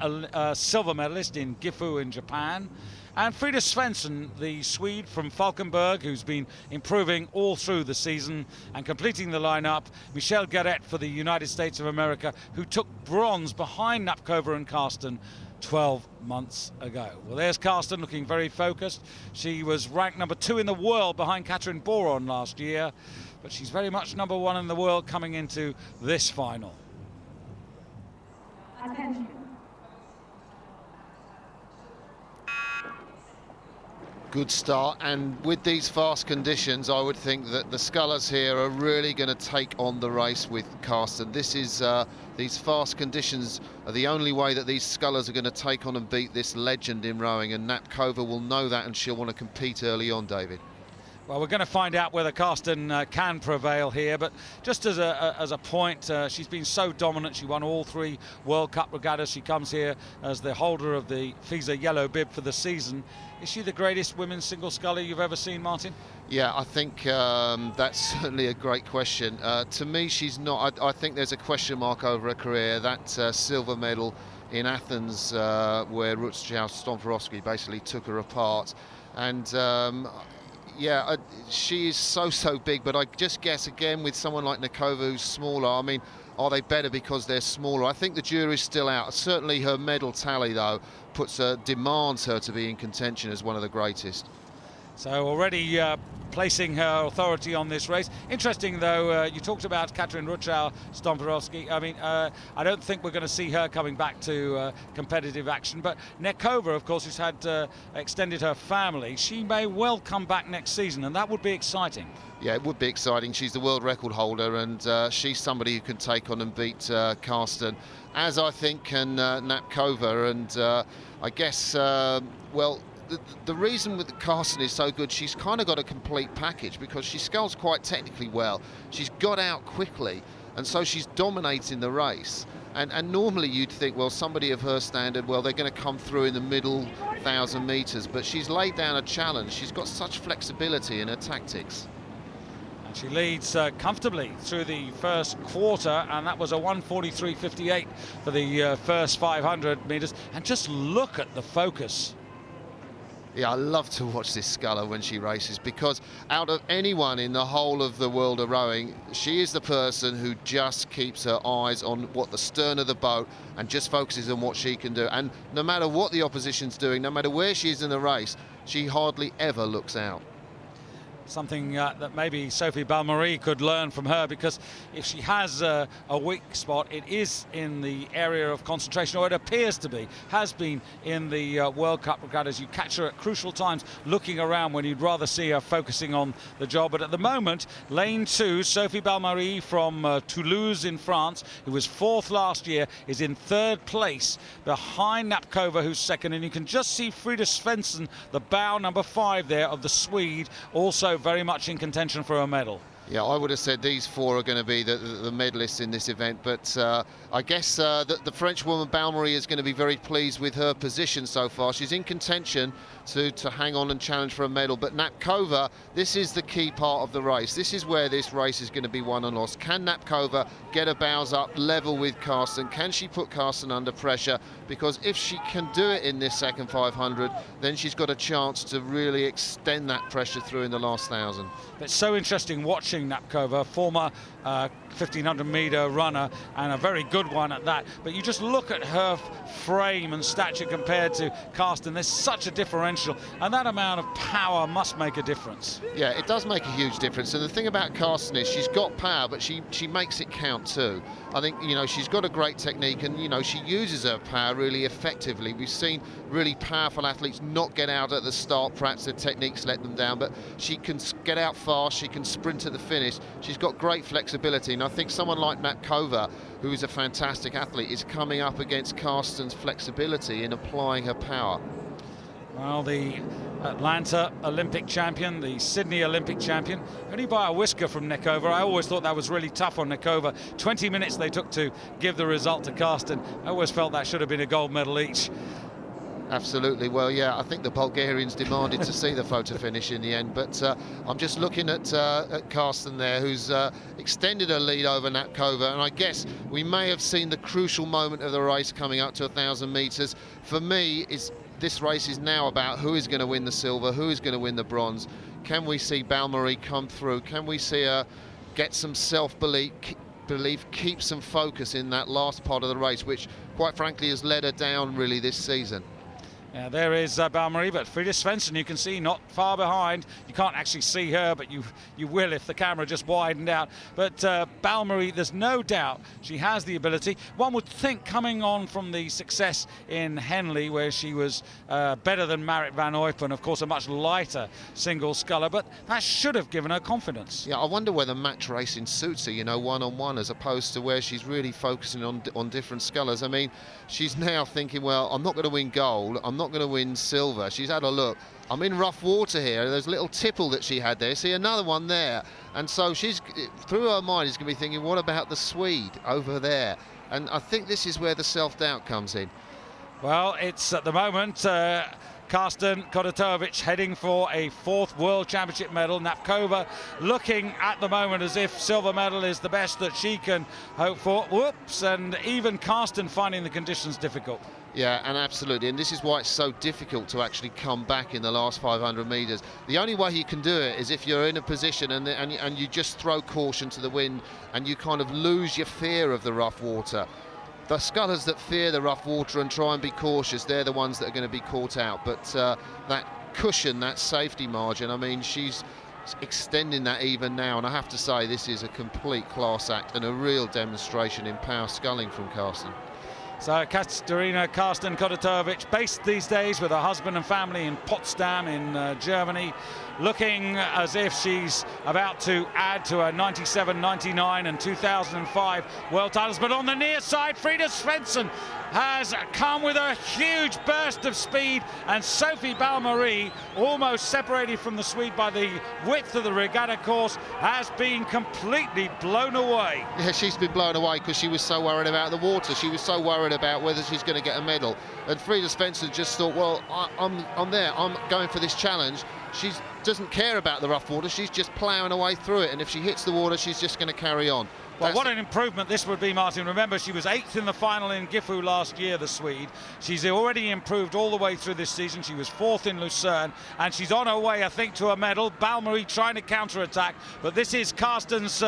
silver medalist in Gifu in Japan. And Frida Svensson, the Swede from Falkenberg, who's been improving all through the season. And completing the lineup, Michelle Garrett for the United States of America, who took bronze behind Napkova and Karsten 12 months ago. Well, there's Karsten looking very focused. She was ranked number 2 in the world behind Katrin Boron last year, but she's very much number 1 in the world coming into this final. Attention. Good start, and with these fast conditions, I would think that the scullers here are really going to take on the race with Karsten. This is these fast conditions are the only way that these scullers are going to take on and beat this legend in rowing, and Napkova will know that, and she'll want to compete early on, David. Well, we're going to find out whether Karsten can prevail here, but just as a point, she's been so dominant. She won all 3 World Cup regattas. She comes here as the holder of the FISA yellow bib for the season. Is she the greatest women's single sculler you've ever seen, Martin? Yeah, I think that's certainly a great question. To me, she's not. I think there's a question mark over her career. That silver medal in Athens, where Rutschow Stomporowski basically took her apart, and yeah, she is so big, but I just guess again with someone like Nakova who's smaller, I mean, are they better because they're smaller? I think the jury's still out. Certainly her medal tally, though, demands her to be in contention as one of the greatest. So already placing her authority on this race. Interesting, though, you talked about Katrin Rutschow Stomporowski. I mean, I don't think we're going to see her coming back to competitive action, but Nekova, of course, who's had extended her family, she may well come back next season, and that would be exciting. Yeah, it would be exciting. She's the world record holder, and she's somebody who can take on and beat Karsten, as I think can Napkova. And I guess, well, the reason with Karsten is so good, she's kind of got a complete package, because she sculls quite technically well. She's got out quickly, and so she's dominating the race. And normally you'd think, well, somebody of her standard, well, they're going to come through in the middle 1,000 metres, but she's laid down a challenge. She's got such flexibility in her tactics. And she leads comfortably through the first quarter, and that was a 1:43.58 for the first 500 metres. And just look at the focus. Yeah, I love to watch this sculler when she races, because out of anyone in the whole of the world of rowing, she is the person who just keeps her eyes on what the stern of the boat and just focuses on what she can do. And no matter what the opposition's doing, no matter where she is in the race, she hardly ever looks out. something that maybe Sophie Balmery could learn from her, because if she has a weak spot, it is in the area of concentration, or it appears to be, has been in the World Cup regattas. You catch her at crucial times looking around when you'd rather see her focusing on the job. But at the moment, lane 2, Sophie Balmery from Toulouse in France, who was 4th last year, is in 3rd place behind Napkova, who's 2nd, and you can just see Frida Svensson, the bow number 5 there of the Swede, also very much in contention for a medal. Yeah, I would have said these 4 are going to be the medalists in this event, but I guess the French woman Balmery is going to be very pleased with her position so far. She's in contention to hang on and challenge for a medal, but Napkova, this is the key part of the race. This is where this race is going to be won and lost. Can Napkova get her bows up level with Carsten? Can she put Carsten under pressure? Because if she can do it in this second 500, then she's got a chance to really extend that pressure through in the last 1,000. It's so interesting watching Napkova, former 1500-meter runner, and a very good one at that. But you just look at her frame and stature compared to Carsten. There's such a differential, and that amount of power must make a difference. Yeah, it does make a huge difference. And the thing about Carsten is she's got power, but she makes it count too. I think, you know, she's got a great technique, and, you know, she uses her power really effectively. We've seen really powerful athletes not get out at the start. Perhaps their techniques let them down, but she can get out fast. She can sprint at the finish. She's got great flexibility. And I think someone like Napkova, who is a fantastic athlete, is coming up against Carsten's flexibility in applying her power. Well, the Atlanta Olympic champion, the Sydney Olympic champion, only by a whisker from Nekova. I always thought that was really tough on Nekova. 20 minutes they took to give the result to Carsten. I always felt that should have been a gold medal each. Absolutely. Well, yeah, I think the Bulgarians demanded to see the photo finish in the end, but I'm just looking at Carsten there, who's extended her lead over Napkova, and I guess we may have seen the crucial moment of the race coming up to 1,000 metres. For me, this race is now about who is going to win the silver, who is going to win the bronze. Can we see Balmery come through? Can we see her get some self-belief, keep some focus in that last part of the race, which quite frankly has let her down really this season? Yeah, there is Balmery, but Frida Svensson, you can see not far behind. You can't actually see her, but you will if the camera just widened out. But Balmery, there's no doubt she has the ability. One would think, coming on from the success in Henley, where she was better than Marit van Eupen, of course a much lighter single sculler, but that should have given her confidence. Yeah, I wonder whether match racing suits her, you know, one-on-one, as opposed to where she's really focusing on different scullers. I mean, she's now thinking, well, I'm not going to win gold, I'm not going to win silver. She's had a look. I'm in rough water here. There's a little tipple that she had there. See, another one there. And so she's, through her mind, is going to be thinking, what about the Swede over there? And I think this is where the self-doubt comes in. Well, it's at the moment Karsten Kodatovic heading for a 4th World Championship medal. Napkova looking at the moment as if silver medal is the best that she can hope for. Whoops, and even Karsten finding the conditions difficult. Yeah, and absolutely, and this is why it's so difficult to actually come back in the last 500 metres. The only way you can do it is if you're in a position and you just throw caution to the wind and you kind of lose your fear of the rough water. The scullers that fear the rough water and try and be cautious, they're the ones that are going to be caught out. But that cushion, that safety margin, I mean, she's extending that even now, and I have to say this is a complete class act and a real demonstration in power sculling from Carsten. So Katerina Karsten Kodatovic, based these days with her husband and family in Potsdam in Germany, looking as if she's about to add to her 97, 99 and 2005 world titles. But on the near side, Frida Svensson has come with a huge burst of speed, and Sophie Balmery, almost separated from the Swede by the width of the regatta course, has been completely blown away. Yeah, she's been blown away because she was so worried about the water. She was so worried about whether she's going to get a medal. And Frida Svensson just thought, well, I'm there, I'm going for this challenge. She doesn't care about the rough water, she's just ploughing away through it, and if she hits the water, she's just going to carry on. Well, what an improvement this would be, Martin. Remember, she was 8th in the final in Gifu last year, the Swede. She's already improved all the way through this season. She was 4th in Lucerne, and she's on her way, I think, to a medal. Balmery trying to counter-attack, but this is Karsten's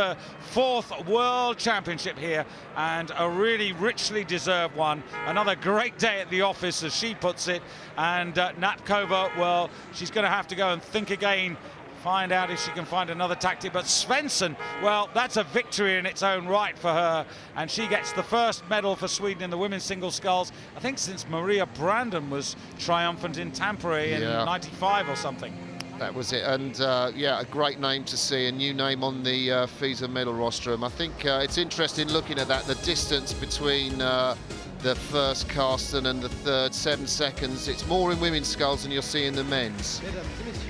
4th World Championship here, and a really richly deserved one. Another great day at the office, as she puts it, and Napkova, well, she's going to have to go and think again find out if she can find another tactic. But Svensson, well, that's a victory in its own right for her, and she gets the first medal for Sweden in the women's single sculls, I think since Maria Brandon was triumphant in Tampere in '95 or something. That was it, and yeah, a great name to see, a new name on the FISA medal rostrum. I think it's interesting looking at that, the distance between the first Carsten and the third, 7 seconds. It's more in women's sculls than you'll see in the men's.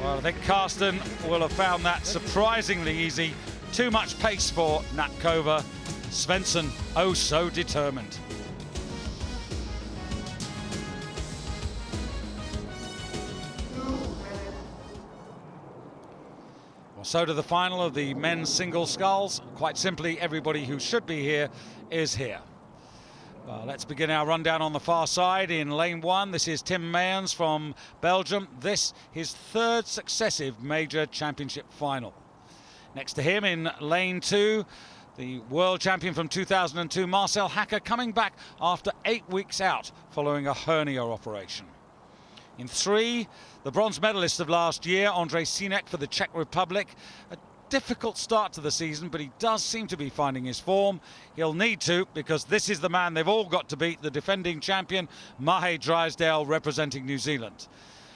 Well, I think Carsten will have found that surprisingly easy. Too much pace for Natkova. Svensson, oh so determined. Well, so to the final of the men's single sculls. Quite simply, everybody who should be here is here. Let's begin our rundown on the far side in lane 1. This is Tim Mayens from Belgium. This his third successive major championship final. Next to him in lane 2, the world champion from 2002, Marcel Hacker, coming back after 8 weeks out following a hernia operation. In 3, the bronze medalist of last year, Ondřej Sinek for the Czech Republic. A difficult start to the season, but he does seem to be finding his form. He'll need to, because this is the man they've all got to beat, the defending champion, Mahe Drysdale, representing New Zealand.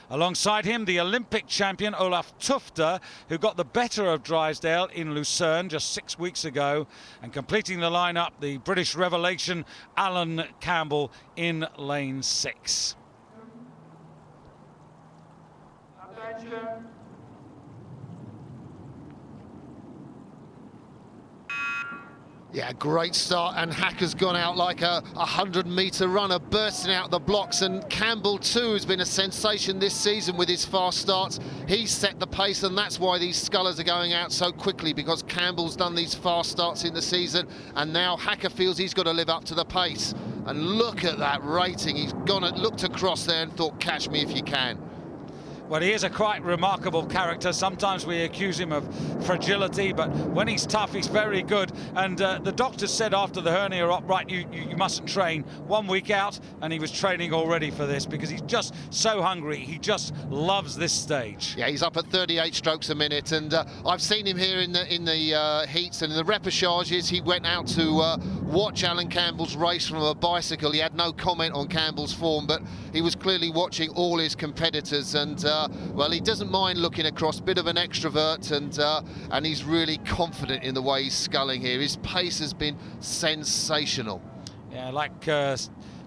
Alongside him, the Olympic champion, Olaf Tufte, who got the better of Drysdale in Lucerne just 6 weeks ago, and completing the lineup, the British revelation, Alan Campbell, in lane 6. Yeah, great start, and Hacker's gone out like a 100-metre runner, bursting out the blocks, and Campbell too has been a sensation this season with his fast starts. He's set the pace, and that's why these scullers are going out so quickly, because Campbell's done these fast starts in the season, and now Hacker feels he's got to live up to the pace. And look at that rating. He's gone and looked across there and thought, catch me if you can. Well, he is a quite remarkable character. Sometimes we accuse him of fragility, but when he's tough, he's very good. And the doctor said after the hernia op, right, you mustn't train. 1 week out, and he was training already for this because he's just so hungry. He just loves this stage. Yeah, he's up at 38 strokes a minute, and I've seen him here in the heats and in the repechages. He went out to watch Alan Campbell's race from a bicycle. He had no comment on Campbell's form, but he was clearly watching all his competitors, and well, he doesn't mind looking across, bit of an extrovert, and he's really confident in the way he's sculling here. His pace has been sensational. Yeah, like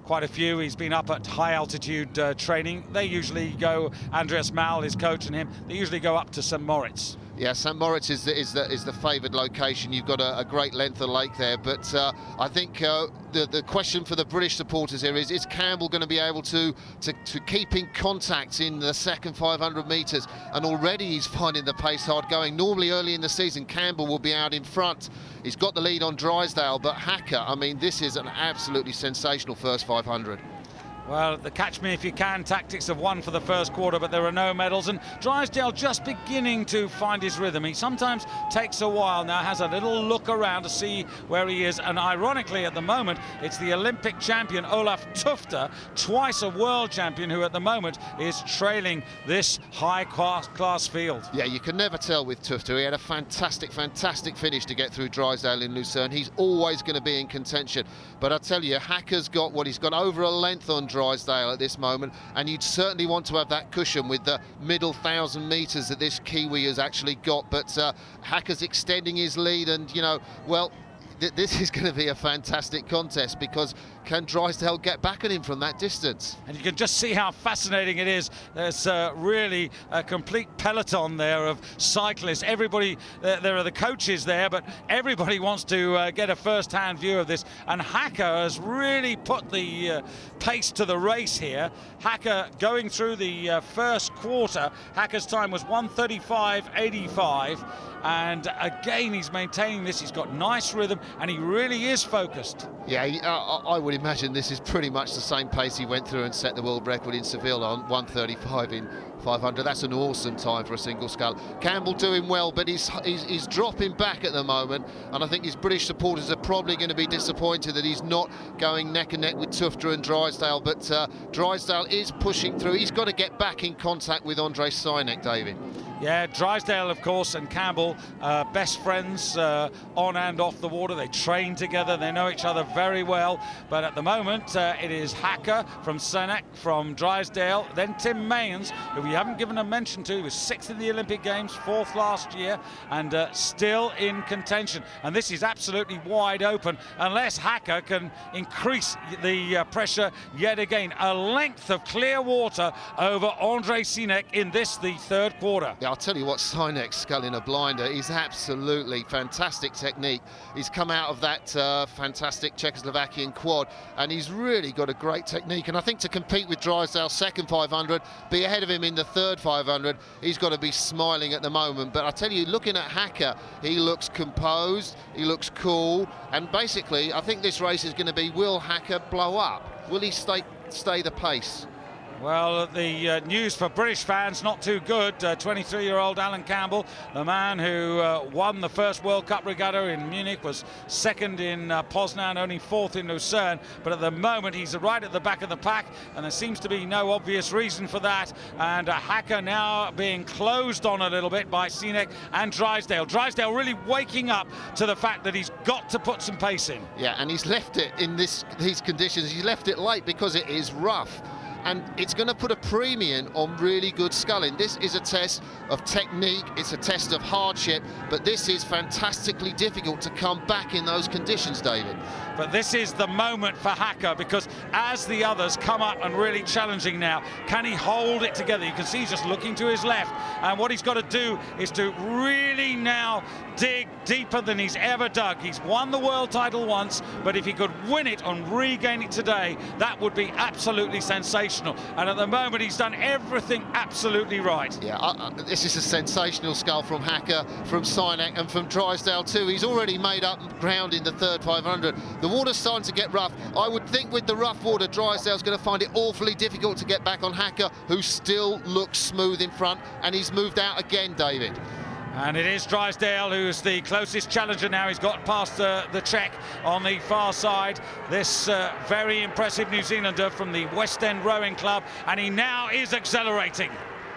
quite a few, he's been up at high altitude training. They usually go, Andreas Mal, his coach, and him, they usually go up to St. Moritz. Yeah, St. Moritz is the favoured location. You've got a great length of lake there, but I think the question for the British supporters here is Campbell going to be able to keep in contact in the second 500 metres? And already he's finding the pace hard going. Normally early in the season, Campbell will be out in front. He's got the lead on Drysdale, but Hacker, I mean, this is an absolutely sensational first 500. Well, the catch me if you can tactics have won for the first quarter, but there are no medals, and Drysdale just beginning to find his rhythm. He sometimes takes a while now, has a little look around to see where he is, and ironically at the moment it's the Olympic champion Olaf Tufte, twice a world champion, who at the moment is trailing this high class field. Yeah, you can never tell with Tufte. He had a fantastic finish to get through Drysdale in Lucerne. He's always going to be in contention, but I tell you, Hacker's got what he's got over a length on Drysdale at this moment, and you'd certainly want to have that cushion with the middle 1,000 metres that this Kiwi has actually got. But Hacker's extending his lead, and you know, well, this is going to be a fantastic contest, because can Drysdale get back at him from that distance? And you can just see how fascinating it is. There's really a complete peloton there of cyclists. Everybody, there are the coaches there, but everybody wants to get a first-hand view of this. And Hacker has really put the pace to the race here. Hacker going through the first quarter. Hacker's time was 1:35.85. And again, he's maintaining this. He's got nice rhythm, and he really is focused. Yeah, I would imagine this is pretty much the same pace he went through and set the world record in Seville on 1:35 in 500. That's an awesome time for a single scull. Campbell doing well, but he's dropping back at the moment, and I think his British supporters are probably going to be disappointed that he's not going neck and neck with Tufte and Drysdale. But Drysdale is pushing through. He's got to get back in contact with Ondřej Sinek, David. Yeah, Drysdale, of course, and Campbell, best friends on and off the water. They train together, they know each other very well. But at the moment, it is Hacker from Singe, from Drysdale, then Tim Mayans, who we haven't given a mention to, was 6th in the Olympic Games, 4th last year, and still in contention. And this is absolutely wide open, unless Hacker can increase the pressure yet again. A length of clear water over Andre Singe in this, the third quarter. Yeah, I'll tell you what, Sinek's sculling a blinder. He's absolutely fantastic technique. He's come out of that fantastic Czechoslovakian quad, and he's really got a great technique. And I think to compete with Drysdale's second 500, be ahead of him in the third 500, he's got to be smiling at the moment. But I tell you, looking at Hacker, he looks composed, he looks cool, and basically, I think this race is going to be, will Hacker blow up? Will he stay the pace? Well, the news for British fans, not too good. 23-year-old Alan Campbell, the man who won the first World Cup regatta in Munich, was second in Poznan, only 4th in Lucerne. But at the moment, he's right at the back of the pack, and there seems to be no obvious reason for that. And Hacker now being closed on a little bit by Singe and Drysdale. Drysdale really waking up to the fact that he's got to put some pace in. Yeah, and he's left it in these conditions. He's left it late because it is rough. And it's going to put a premium on really good sculling. This is a test of technique, it's a test of hardship, but this is fantastically difficult to come back in those conditions, David. But this is the moment for Hacker, because as the others come up and really challenging now, can he hold it together? You can see he's just looking to his left, and what he's got to do is to really now dig deeper than he's ever dug. He's won the world title once, but if he could win it and regain it today, that would be absolutely sensational. And at the moment, he's done everything absolutely right. Yeah, this is a sensational scull from Hacker, from Singe, and from Drysdale too. He's already made up ground in the third 500. The water's starting to get rough. I would think with the rough water, Drysdale's going to find it awfully difficult to get back on Hacker, who still looks smooth in front, and he's moved out again, David. And it is Drysdale who's the closest challenger now. He's got past the Czech on the far side. This very impressive New Zealander from the West End Rowing Club, and he now is accelerating.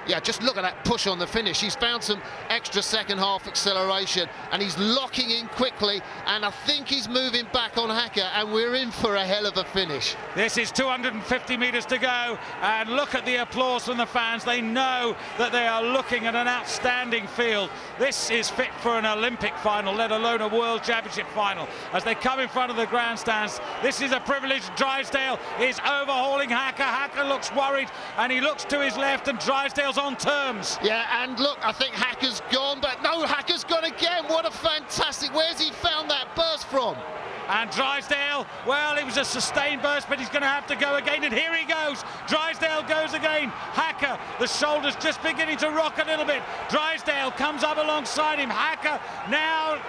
Yeah, just look at that push on the finish. He's found some extra second half acceleration, and he's locking in quickly, and I think he's moving back on Hacker, and we're in for a hell of a finish. This is 250 metres to go, and look at the applause from the fans. They know that they are looking at an outstanding field. This is fit for an Olympic final, let alone a World Championship final. As they come in front of the grandstands, this is a privilege. Drysdale is overhauling Hacker. Hacker looks worried, and he looks to his left, and Drysdale's on terms. Yeah, and look, I think Hacker's gone, but no, Hacker's gone again. What a fantastic, where's he found that burst from? And Drysdale, well, it was a sustained burst, but he's going to have to go again, and here he goes. Drysdale goes again. Hacker, the shoulders just beginning to rock a little bit. Drysdale comes up alongside him. Hacker now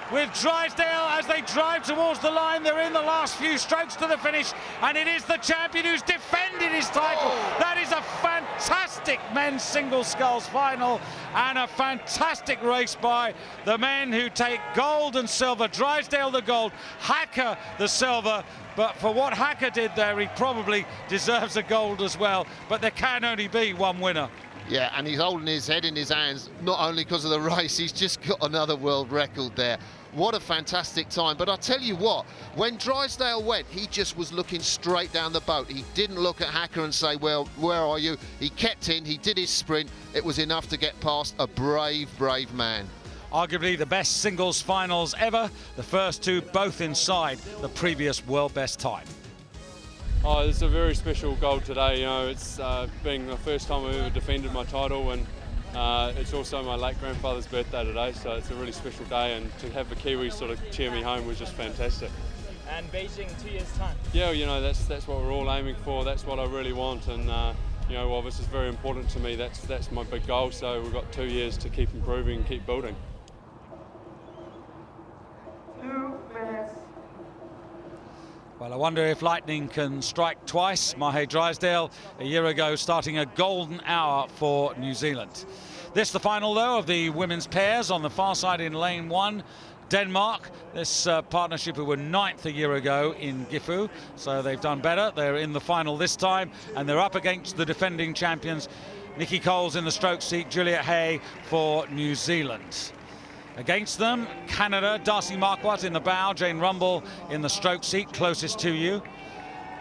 with Drysdale as they drive towards the line. They're in the last few strokes to the finish, and it is the champion who's defended his title. That is a fantastic men's single sculls final, and a fantastic race by the men who take gold and silver. Drysdale the gold, Hacker the silver. But for what Hacker did there, he probably deserves a gold as well. But there can only be one winner. Yeah, and he's holding his head in his hands, not only because of the race, he's just got another world record there. What a fantastic time. But I tell you what, when Drysdale went, he just was looking straight down the boat. He didn't look at Hacker and say, well, where are you? He kept in, he did his sprint. It was enough to get past a brave, brave man. Arguably the best singles finals ever. The first two both inside the previous world best time. Oh, it's a very special gold today. You know, it's being the first time I've ever defended my title, and it's also my late grandfather's birthday today, so it's a really special day, and to have the Kiwis sort of cheer me home was just fantastic. And Beijing 2 years' time. Yeah, you know, that's what we're all aiming for. That's what I really want, and you know, well, this is very important to me. That's my big goal. So we've got 2 years to keep improving and keep building. 2 minutes. Well, I wonder if lightning can strike twice. Mahe Drysdale, a year ago, starting a golden hour for New Zealand. This the final, though, of the women's pairs on the far side in lane 1. Denmark. This partnership who were 9th a year ago in Gifu, so they've done better. They're in the final this time, and they're up against the defending champions, Nikki Coles in the stroke seat, Juliet Hay for New Zealand. Against them, Canada, Darcy Marquardt in the bow, Jane Rumble in the stroke seat, closest to you.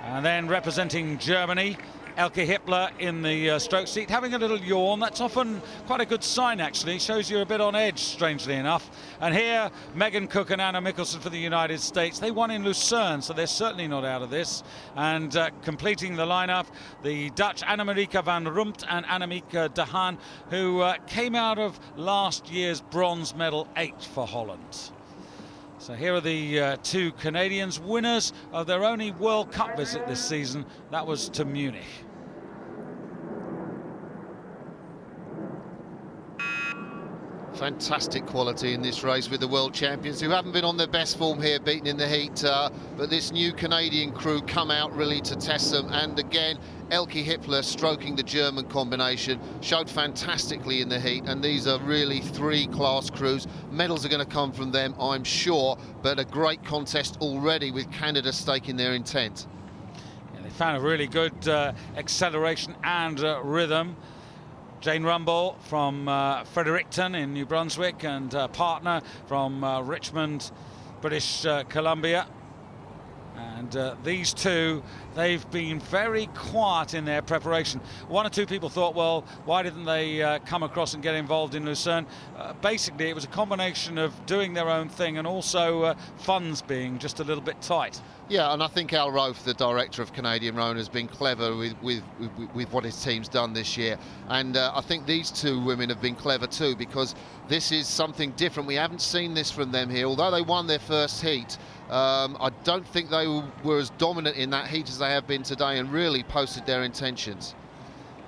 And then representing Germany, Elke Hippler in the stroke seat, having a little yawn. That's often quite a good sign, actually. Shows you're a bit on edge, strangely enough. And here, Megan Cook and Anna Mikkelsen for the United States. They won in Lucerne, so they're certainly not out of this. And completing the lineup, the Dutch Annemarieke van Rumpt and Annemieke de Haan, who came out of last year's bronze medal 8 for Holland. So here are the two Canadians, winners of their only World Cup visit this season. That was to Munich. Fantastic quality in this race with the world champions, who haven't been on their best form here, beaten in the heat, but this new Canadian crew come out really to test them. And again, Elke Hippler stroking the German combination, showed fantastically in the heat, and these are really three-class crews. Medals are going to come from them, I'm sure, but a great contest already with Canada staking their intent. Yeah, they found a really good acceleration and rhythm. Jane Rumble from Fredericton in New Brunswick, and partner from Richmond, British Columbia. And these two, they've been very quiet in their preparation. One or two people thought, well, why didn't they come across and get involved in Lucerne? Basically, it was a combination of doing their own thing and also funds being just a little bit tight. Yeah, and I think Al Rofe, the director of Canadian Rowing, has been clever with what his team's done this year. And I think these two women have been clever too, because this is something different. We haven't seen this from them here. Although they won their first heat, I don't think they were as dominant in that heat as they have been today, and really posted their intentions.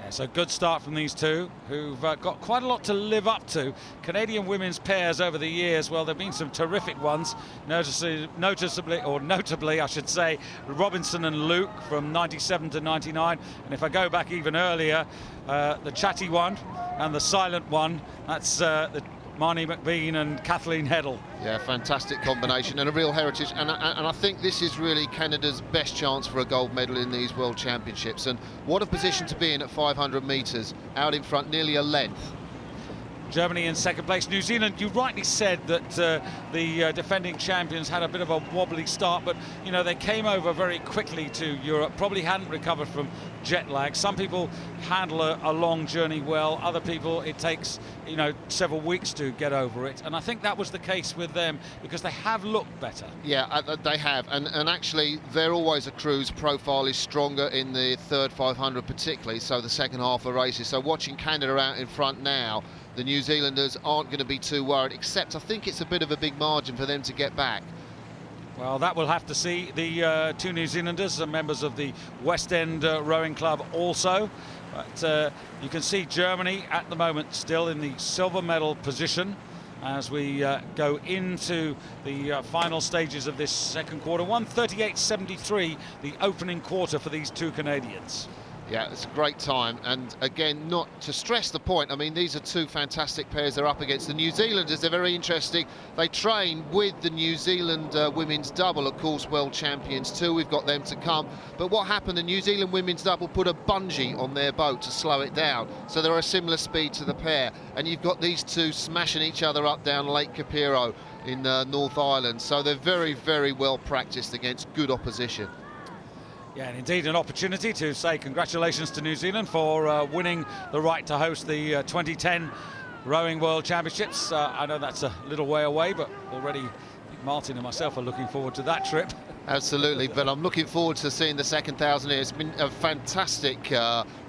Yeah, so good start from these two, who've got quite a lot to live up to. Canadian women's pairs over the years, well, there have been some terrific ones, notably, I should say, Robinson and Luke from 97 to 99. And if I go back even earlier, the chatty one and the silent one, that's the Marnie McBean and Kathleen Heddle. Yeah, fantastic combination and a real heritage. And I think this is really Canada's best chance for a gold medal in these World Championships. And what a position to be in at 500 metres, out in front, nearly a length. Germany in second place. New Zealand, you rightly said that the defending champions had a bit of a wobbly start, but you know, they came over very quickly to Europe, probably hadn't recovered from jet lag. Some people handle a long journey well, other people it takes, you know, several weeks to get over it, and I think that was the case with them, because they have looked better. Yeah, they have, and actually they're always a crew's profile is stronger in the third 500 particularly, so the second half of races. So watching Canada out in front now, the New Zealanders aren't going to be too worried, except I think it's a bit of a big margin for them to get back. Well, that we'll have to see. The two New Zealanders are members of the West End Rowing Club also. But you can see Germany at the moment still in the silver medal position as we go into the final stages of this second quarter. 1:38.73, the opening quarter for these two Canadians. Yeah, it's a great time, and again, not to stress the point, I mean, these are two fantastic pairs they're up against. The New Zealanders, they're very interesting. They train with the New Zealand women's double, of course, world champions too. We've got them to come. But what happened, the New Zealand women's double put a bungee on their boat to slow it down, so they're a similar speed to the pair. And you've got these two smashing each other up down Lake Capiro in North Ireland. So they're very, very well practiced against good opposition. Yeah, and indeed an opportunity to say congratulations to New Zealand for winning the right to host the 2010 Rowing World Championships. I know that's a little way away, but already Martin and myself are looking forward to that trip. Absolutely, but I'm looking forward to seeing the second 1,000 here. It's been a fantastic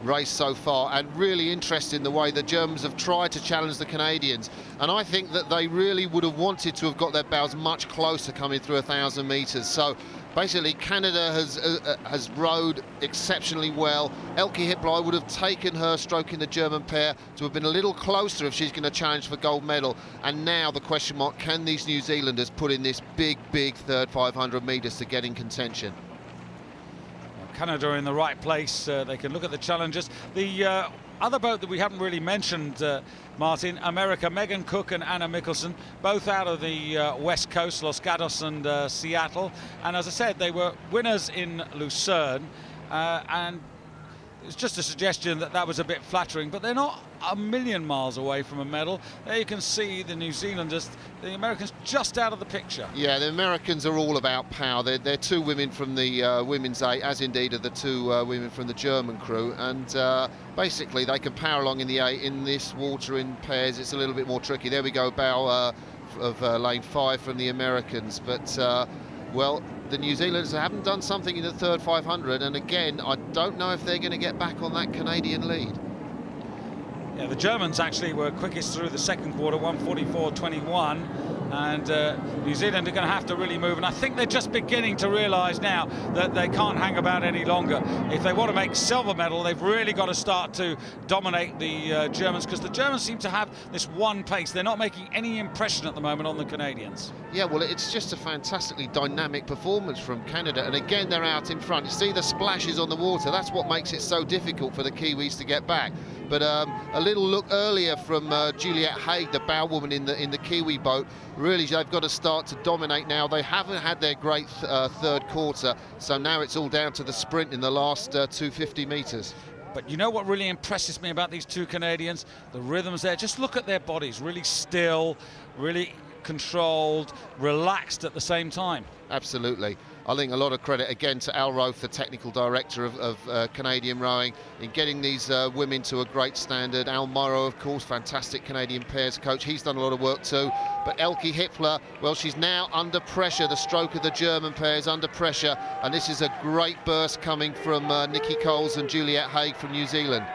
race so far, and really interesting the way the Germans have tried to challenge the Canadians. And I think that they really would have wanted to have got their bows much closer coming through 1,000 metres. So basically, Canada has rowed exceptionally well. Elke Hippler, I would have taken her stroking the German pair to have been a little closer if she's going to challenge for gold medal. And now the question mark, can these New Zealanders put in this big, big third 500 metres to get in contention? Well, Canada in the right place. They can look at the challengers. The other boat that we haven't really mentioned, Martin, America, Megan Cook and Anna Mickelson, both out of the West Coast, Los Gatos and Seattle. And as I said, they were winners in Lucerne. And it's just a suggestion that was a bit flattering, but they're not a million miles away from a medal. There you can see the New Zealanders, the Americans just out of the picture. Yeah, the Americans are all about power. They're two women from the women's eight, as indeed are the two women from the German crew, and basically they can power along in the eight. In this water in pairs, it's a little bit more tricky. There we go, bow of lane 5 from the Americans, but well, the New Zealanders haven't done something in the third 500, and again, I don't know if they're going to get back on that Canadian lead. Yeah, the Germans actually were quickest through the second quarter, 1:44.21, and New Zealand are going to have to really move, and I think they're just beginning to realise now that they can't hang about any longer. If they want to make silver medal, they've really got to start to dominate the Germans, because the Germans seem to have this one pace. They're not making any impression at the moment on the Canadians. Yeah, well, it's just a fantastically dynamic performance from Canada, and again they're out in front. You see the splashes on the water. That's what makes it so difficult for the Kiwis to get back. But a little look earlier from Juliette Haig, the bow woman in the Kiwi boat. Really, they've got to start to dominate now. They haven't had their great third quarter, so now it's all down to the sprint in the last 250 metres. But you know what really impresses me about these two Canadians? The rhythms there. Just look at their bodies, really still, really controlled, relaxed at the same time. Absolutely. I think a lot of credit again to Al Roth, the technical director of Canadian rowing, in getting these women to a great standard. Al Morrow, of course, fantastic Canadian pairs coach. He's done a lot of work too. But Elke Hippler, well, she's now under pressure. The stroke of the German pairs under pressure. And this is a great burst coming from Nikki Coles and Juliette Haig from New Zealand.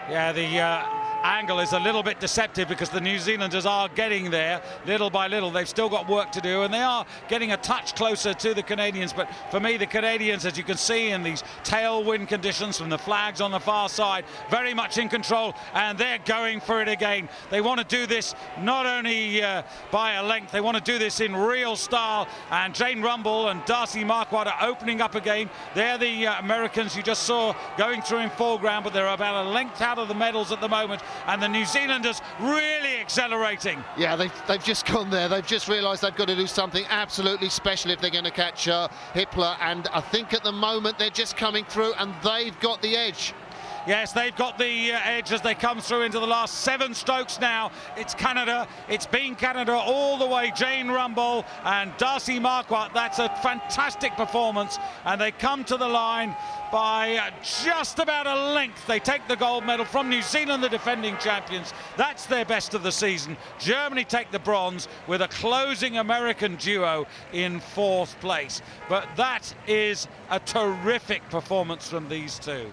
Yeah, the angle is a little bit deceptive because the New Zealanders are getting there little by little. They've still got work to do, and they are getting a touch closer to the Canadians. But for me, the Canadians, as you can see in these tailwind conditions from the flags on the far side, very much in control, and they're going for it again. They want to do this not only by a length, they want to do this in real style, and Jane Rumble and Darcy Marquardt are opening up again. They're the Americans you just saw going through in foreground, but they're about a length out of the medals at the moment. And the New Zealanders really accelerating. Yeah, they've just gone there. They've just realised they've got to do something absolutely special if they're going to catch Hippler. And I think at the moment they're just coming through and they've got the edge. Yes, they've got the edge as they come through into the last 7 strokes now. It's Canada. It's been Canada all the way. Jane Rumble and Darcy Marquardt. That's a fantastic performance. And they come to the line by just about a length. They take the gold medal from New Zealand, the defending champions. That's their best of the season. Germany take the bronze with a closing American duo in 4th place. But that is a terrific performance from these two.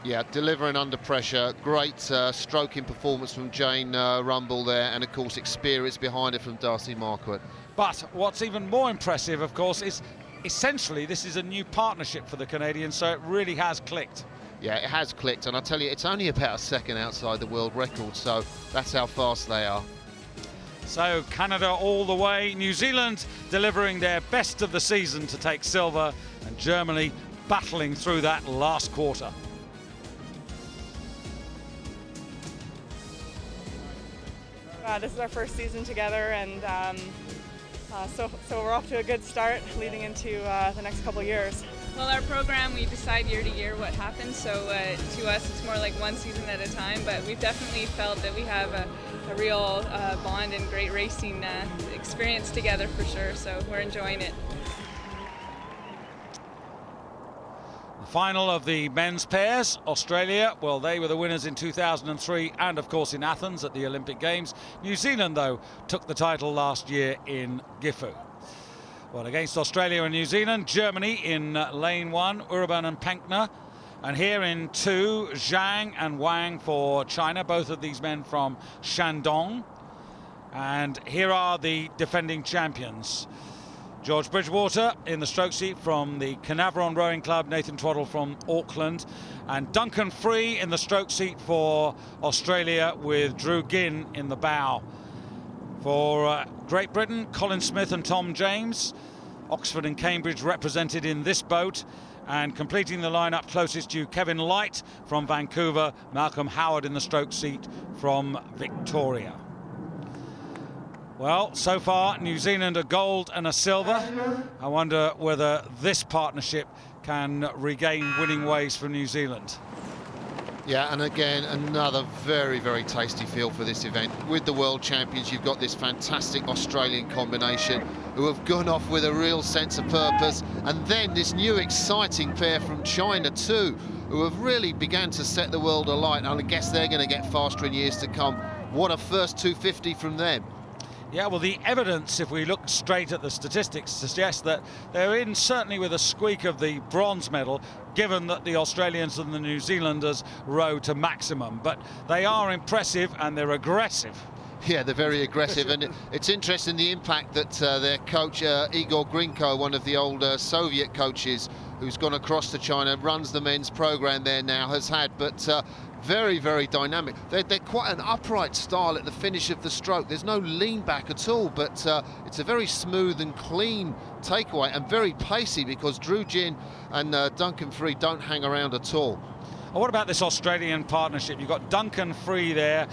Yeah, delivering under pressure. Great stroking performance from Jane Rumble there, and of course experience behind it from Darcy Marquardt. But what's even more impressive, of course, is essentially this is a new partnership for the Canadians, so it really has clicked. Yeah, it has clicked, and I tell you, it's only about a second outside the world record, so that's how fast they are. So Canada all the way, New Zealand delivering their best of the season to take silver, and Germany battling through that last quarter. This is our first season together, and so we're off to a good start leading into the next couple of years. Well, our program, we decide year to year what happens, so to us it's more like one season at a time, but we've definitely felt that we have a real bond and great racing experience together for sure, so we're enjoying it. Final of the men's pairs, Australia, well, they were the winners in 2003 and of course in Athens at the Olympic Games. New Zealand, though, took the title last year in Gifu. Well, against Australia and New Zealand, Germany in lane 1, Urban and Pankner. And here in 2, Zhang and Wang for China, both of these men from Shandong. And here are the defending champions. George Bridgewater in the stroke seat from the Carnarvon Rowing Club, Nathan Twaddle from Auckland, and Duncan Free in the stroke seat for Australia with Drew Ginn in the bow. For Great Britain, Colin Smith and Tom James, Oxford and Cambridge represented in this boat, And completing the lineup closest to Kevin Light from Vancouver, Malcolm Howard in the stroke seat from Victoria. Well, so far, New Zealand a gold and a silver. I wonder whether this partnership can regain winning ways for New Zealand. Yeah, and again, another very, very tasty field for this event. With the World Champions, you've got this fantastic Australian combination who have gone off with a real sense of purpose. And then this new exciting pair from China too, who have really begun to set the world alight. And I guess they're going to get faster in years to come. What a first 250 from them. Yeah, well, the evidence, if we look straight at the statistics, suggests that they're in certainly with a squeak of the bronze medal, given that the Australians and the New Zealanders row to maximum. But they are impressive and they're aggressive. Yeah, they're very aggressive, and it's interesting the impact that their coach Igor Grinko, one of the old Soviet coaches who's gone across to China, runs the men's program there now, has had. But very, very dynamic. They're quite an upright style at the finish of the stroke. There's no lean back at all, but it's a very smooth and clean takeaway and very pacey, because Drew Ginn and Duncan Free don't hang around at all. Well, what about this Australian partnership? You've got Duncan Free there.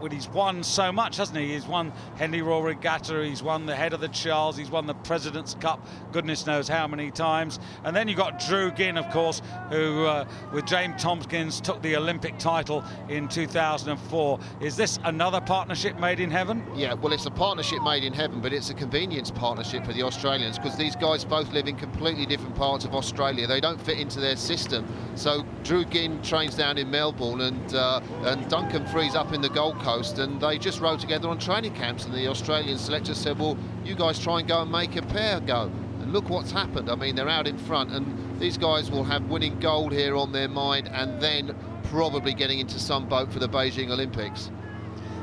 Well, he's won so much, hasn't he? He's won Henley Royal Regatta, he's won the Head of the Charles, he's won the President's Cup, goodness knows how many times. And then you've got Drew Ginn, of course, who, with James Tompkins, took the Olympic title in 2004. Is this another partnership made in heaven? Yeah, well, it's a partnership made in heaven, but it's a convenience partnership for the Australians, because these guys both live in completely different parts of Australia. They don't fit into their system. So Drew Ginn trains down in Melbourne, and Duncan Free's up in the Gold Coast. And they just rode together on training camps, and the Australian selector said, well, you guys try and go and make a pair go. And look what's happened. I mean, they're out in front, and these guys will have winning gold here on their mind, and then probably getting into some boat for the Beijing Olympics.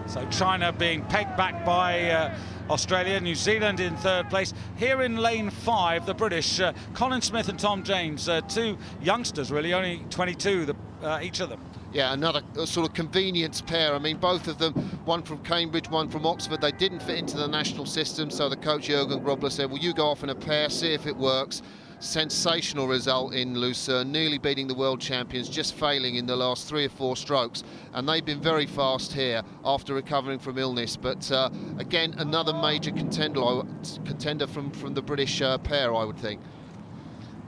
So China being pegged back by Australia, New Zealand in third place. Here in lane 5, the British, Colin Smith and Tom James, two youngsters really, only 22 each of them. Yeah, another sort of convenience pair. I mean, both of them, one from Cambridge, one from Oxford, they didn't fit into the national system, so the coach Jürgen Grobler said, well, you go off in a pair, see if it works. Sensational result in Lucerne, nearly beating the world champions, just failing in the last 3 or 4 strokes, and they've been very fast here after recovering from illness. But again, another major contender from the British pair, I would think.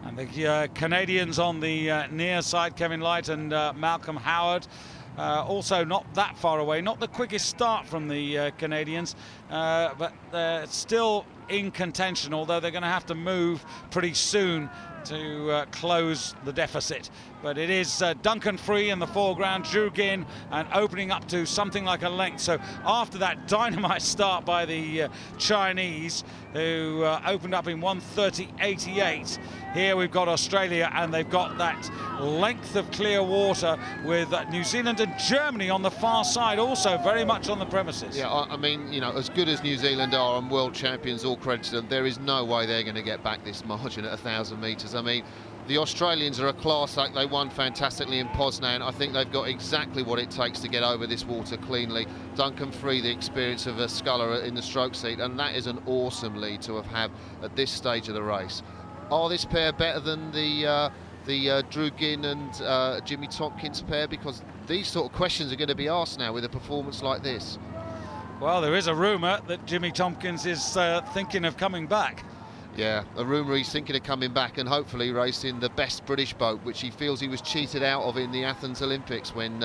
And the Canadians on the near side, Kevin Light and Malcolm Howard, also not that far away. Not the quickest start from the Canadians, but they're still in contention, although they're going to have to move pretty soon to close the deficit. But it is Duncan Free in the foreground, Drew Ginn, and opening up to something like a length. So after that dynamite start by the Chinese, who opened up in 1:30.88, here we've got Australia, and they've got that length of clear water with New Zealand and Germany on the far side, also very much on the premises. Yeah, I mean, you know, as good as New Zealand are and world champions, all credit to them, there is no way they're going to get back this margin at 1,000 metres. I mean, the Australians are a class act. They won fantastically in Poznan. I think they've got exactly what it takes to get over this water cleanly. Duncan Free, the experience of a sculler in the stroke seat, and that is an awesome lead to have had at this stage of the race. Are this pair better than the Drew Ginn and Jimmy Tompkins pair? Because these sort of questions are going to be asked now with a performance like this. Well, there is a rumour that Jimmy Tompkins is thinking of coming back. Yeah, a rumour he's thinking of coming back and hopefully racing the best British boat, which he feels he was cheated out of in the Athens Olympics when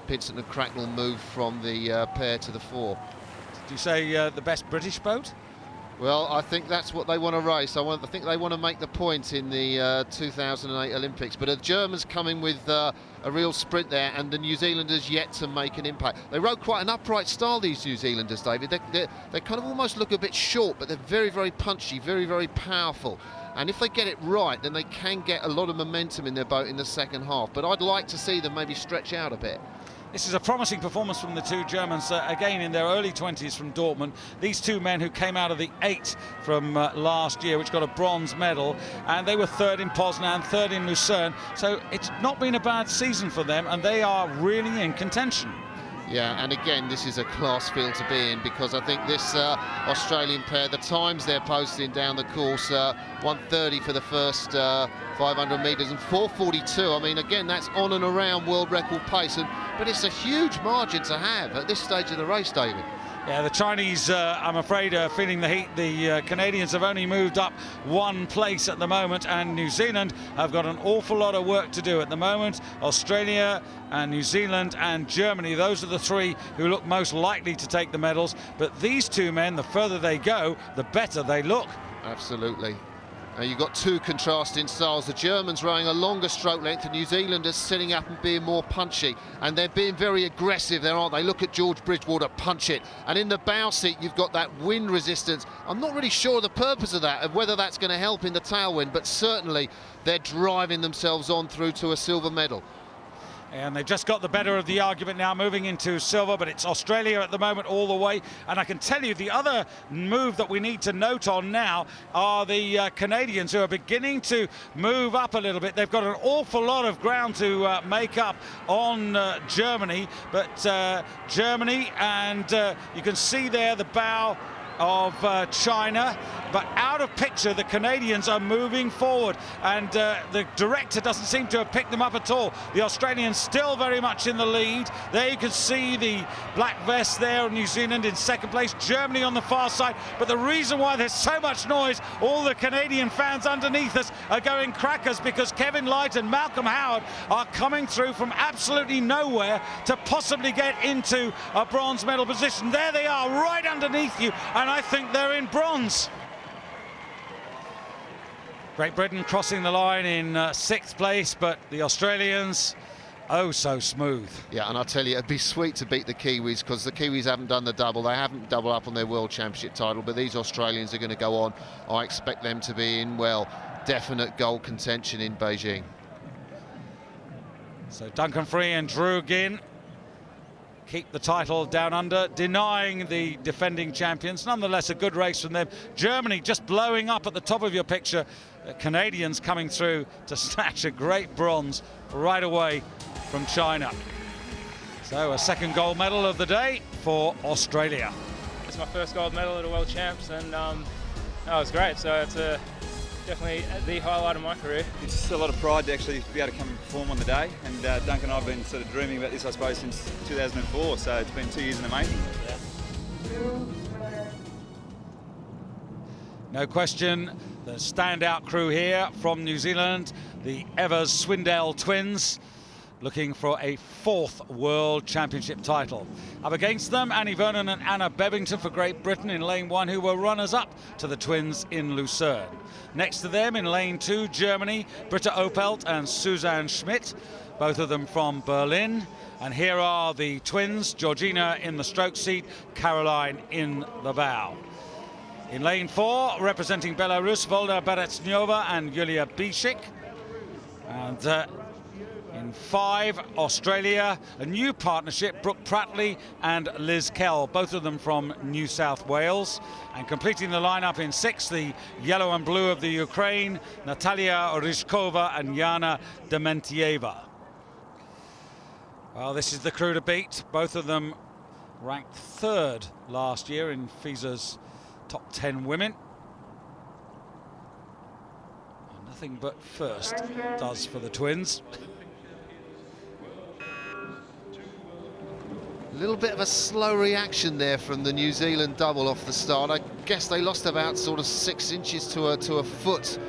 Pinsent and Cracknell moved from the pair to the 4. Did you say the best British boat? Well, I think that's what they want to race. I think they want to make the point in the 2008 Olympics. But the Germans coming with a real sprint there, and the New Zealanders yet to make an impact. They rode quite an upright style, these New Zealanders, David. They kind of almost look a bit short, but they're very, very punchy, very, very powerful. And if they get it right, then they can get a lot of momentum in their boat in the second half. But I'd like to see them maybe stretch out a bit. This is a promising performance from the two Germans, again in their early 20s from Dortmund. These two men who came out of the 8 from last year, which got a bronze medal, and they were 3rd in Poznan, 3rd in Lucerne. So it's not been a bad season for them, and they are really in contention. Yeah, and again, this is a class field to be in, because I think this Australian pair, the times they're posting down the course, 1:30 for the first 500 metres and 4:42. I mean, again, that's on and around world record pace, but it's a huge margin to have at this stage of the race, David. Yeah, the Chinese, I'm afraid, are feeling the heat. The Canadians have only moved up one place at the moment, and New Zealand have got an awful lot of work to do at the moment. Australia and New Zealand and Germany, those are the three who look most likely to take the medals. But these two men, the further they go, the better they look. Absolutely. You've got two contrasting styles. The Germans rowing a longer stroke length, and New Zealanders sitting up and being more punchy. And they're being very aggressive there, aren't they? Look at George Bridgewater punch it. And in the bow seat, you've got that wind resistance. I'm not really sure of the purpose of that, of whether that's going to help in the tailwind, but certainly they're driving themselves on through to a silver medal. And they've just got the better of the argument now, moving into silver, but it's Australia at the moment all the way. And I can tell you the other move that we need to note on now are the Canadians, who are beginning to move up a little bit. They've got an awful lot of ground to make up on Germany, but Germany, and you can see there the bow of China, but out of picture. The Canadians are moving forward, and the director doesn't seem to have picked them up at all. The Australians still very much in the lead. There you can see the black vest there of New Zealand in second place, Germany on the far side. But the reason why there's so much noise, all the Canadian fans underneath us are going crackers, because Kevin Light and Malcolm Howard are coming through from absolutely nowhere to possibly get into a bronze medal position. There they are, right underneath you, and I think they're in bronze. Great Britain crossing the line in sixth place, but the Australians, oh so smooth. Yeah, and I'll tell you, it'd be sweet to beat the Kiwis, because the Kiwis haven't done the double. They haven't doubled up on their World Championship title, but these Australians are going to go on. I expect them to be in, well, definite gold contention in Beijing. So Duncan Free and Drew Ginn keep the title down under, denying the defending champions. Nonetheless, a good race from them. Germany just blowing up at the top of your picture. Canadians coming through to snatch a great bronze right away from China. So a second gold medal of the day for Australia. It's my first gold medal at a World Champs, and it was great. So it's definitely the highlight of my career. It's a lot of pride to actually be able to come and perform on the day, and Duncan and I have been sort of dreaming about this, I suppose, since 2004, so it's been 2 years in the making. No question, the standout crew here from New Zealand, the Evers-Swindell twins, looking for a fourth World Championship title. Up against them, Annie Vernon and Anna Bebbington for Great Britain in lane one, who were runners-up to the twins in Lucerne. Next to them in lane two, Germany, Britta Opelt and Suzanne Schmidt, both of them from Berlin. And here are the twins, Georgina in the stroke seat, Caroline in the bow. In lane four, representing Belarus, Volda Beretsnyova and Yulia Bishik. And in five, Australia, a new partnership, Brooke Pratley and Liz Kell, both of them from New South Wales. And completing the lineup in six, the yellow and blue of the Ukraine, Natalia Ryzhkova and Yana Dementieva. Well, this is the crew to beat. Both of them ranked third last year in FISA's top 10 women. And nothing but first does for the twins. A little bit of a slow reaction there from the New Zealand double off the start. I guess they lost about sort of 6 inches to a foot,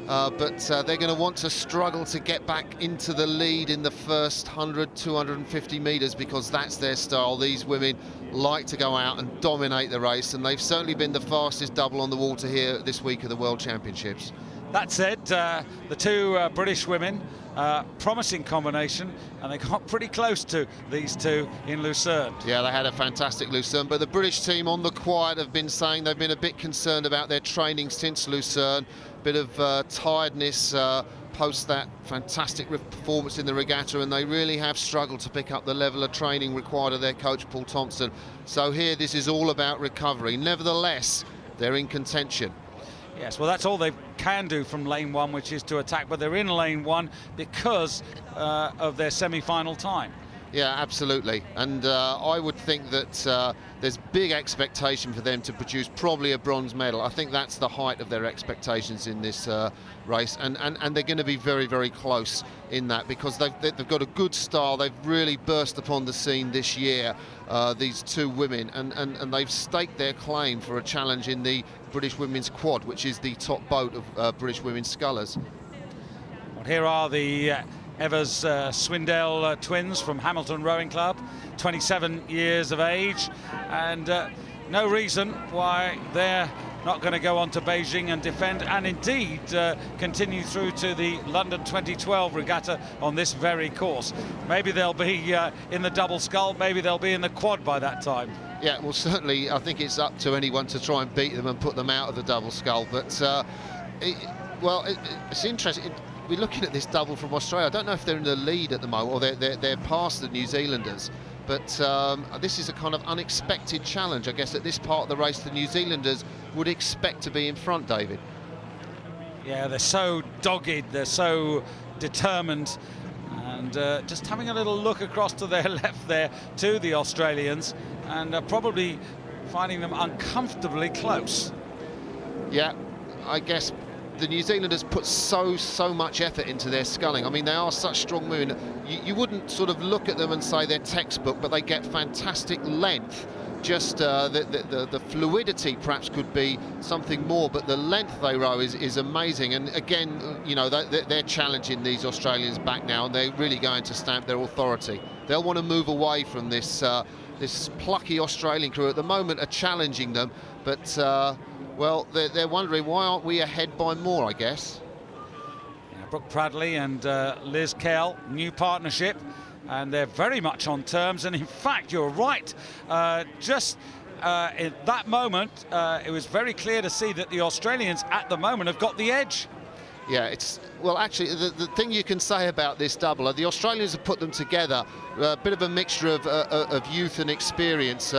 but they're going to want to struggle to get back into the lead in the first 100, 250 metres, because that's their style. These women like to go out and dominate the race, and they've certainly been the fastest double on the water here this week of the World Championships. That said, the two British women, promising combination, and they got pretty close to these two in Lucerne. Yeah, they had a fantastic Lucerne, but the British team on the quiet have been saying they've been a bit concerned about their training since Lucerne. Bit of tiredness post that fantastic performance in the regatta, and they really have struggled to pick up the level of training required of their coach, Paul Thompson. So here, this is all about recovery. Nevertheless, they're in contention. Yes, well, that's all they can do from lane one, which is to attack, but they're in lane one because of their semi-final time. Yeah, absolutely. And I would think that there's big expectation for them to produce probably a bronze medal. I think that's the height of their expectations in this race, and they're going to be very, very close in that, because they've got a good style. They've really burst upon the scene this year, these two women, and they've staked their claim for a challenge in the British Women's Quad, which is the top boat of British women's scullers. Well, here are the Evers Swindell twins from Hamilton Rowing Club, 27 years of age, and no reason why they're not going to go on to Beijing and defend, and indeed continue through to the London 2012 regatta on this very course. Maybe they'll be in the double scull, maybe they'll be in the quad by that time. Yeah, well, certainly I think it's up to anyone to try and beat them and put them out of the double scull, but it's interesting. We're looking at this double from Australia. I don't know if they're in the lead at the moment, or they're past the New Zealanders, but this is a kind of unexpected challenge. I guess at this part of the race the New Zealanders would expect to be in front, David. Yeah, they're so dogged, they're so determined, and just having a little look across to their left there to the Australians, and probably finding them uncomfortably close. Yeah, I guess the New Zealanders put so much effort into their sculling. I mean, they are such strong women. You wouldn't sort of look at them and say they're textbook, but they get fantastic length. Just the fluidity perhaps could be something more, but the length they row is amazing. And again, you know, they're challenging these Australians back now, and they're really going to stamp their authority. They'll want to move away from this this plucky Australian crew. At the moment are challenging them, but well, they're wondering why aren't we ahead by more, I guess. Yeah, Brooke Bradley and Liz Kell, new partnership, and they're very much on terms. And in fact, you're right, just in that moment it was very clear to see that the Australians at the moment have got the edge. Yeah, it's, well, actually, the thing you can say about this double, the Australians have put them together, a bit of a mixture of youth and experience.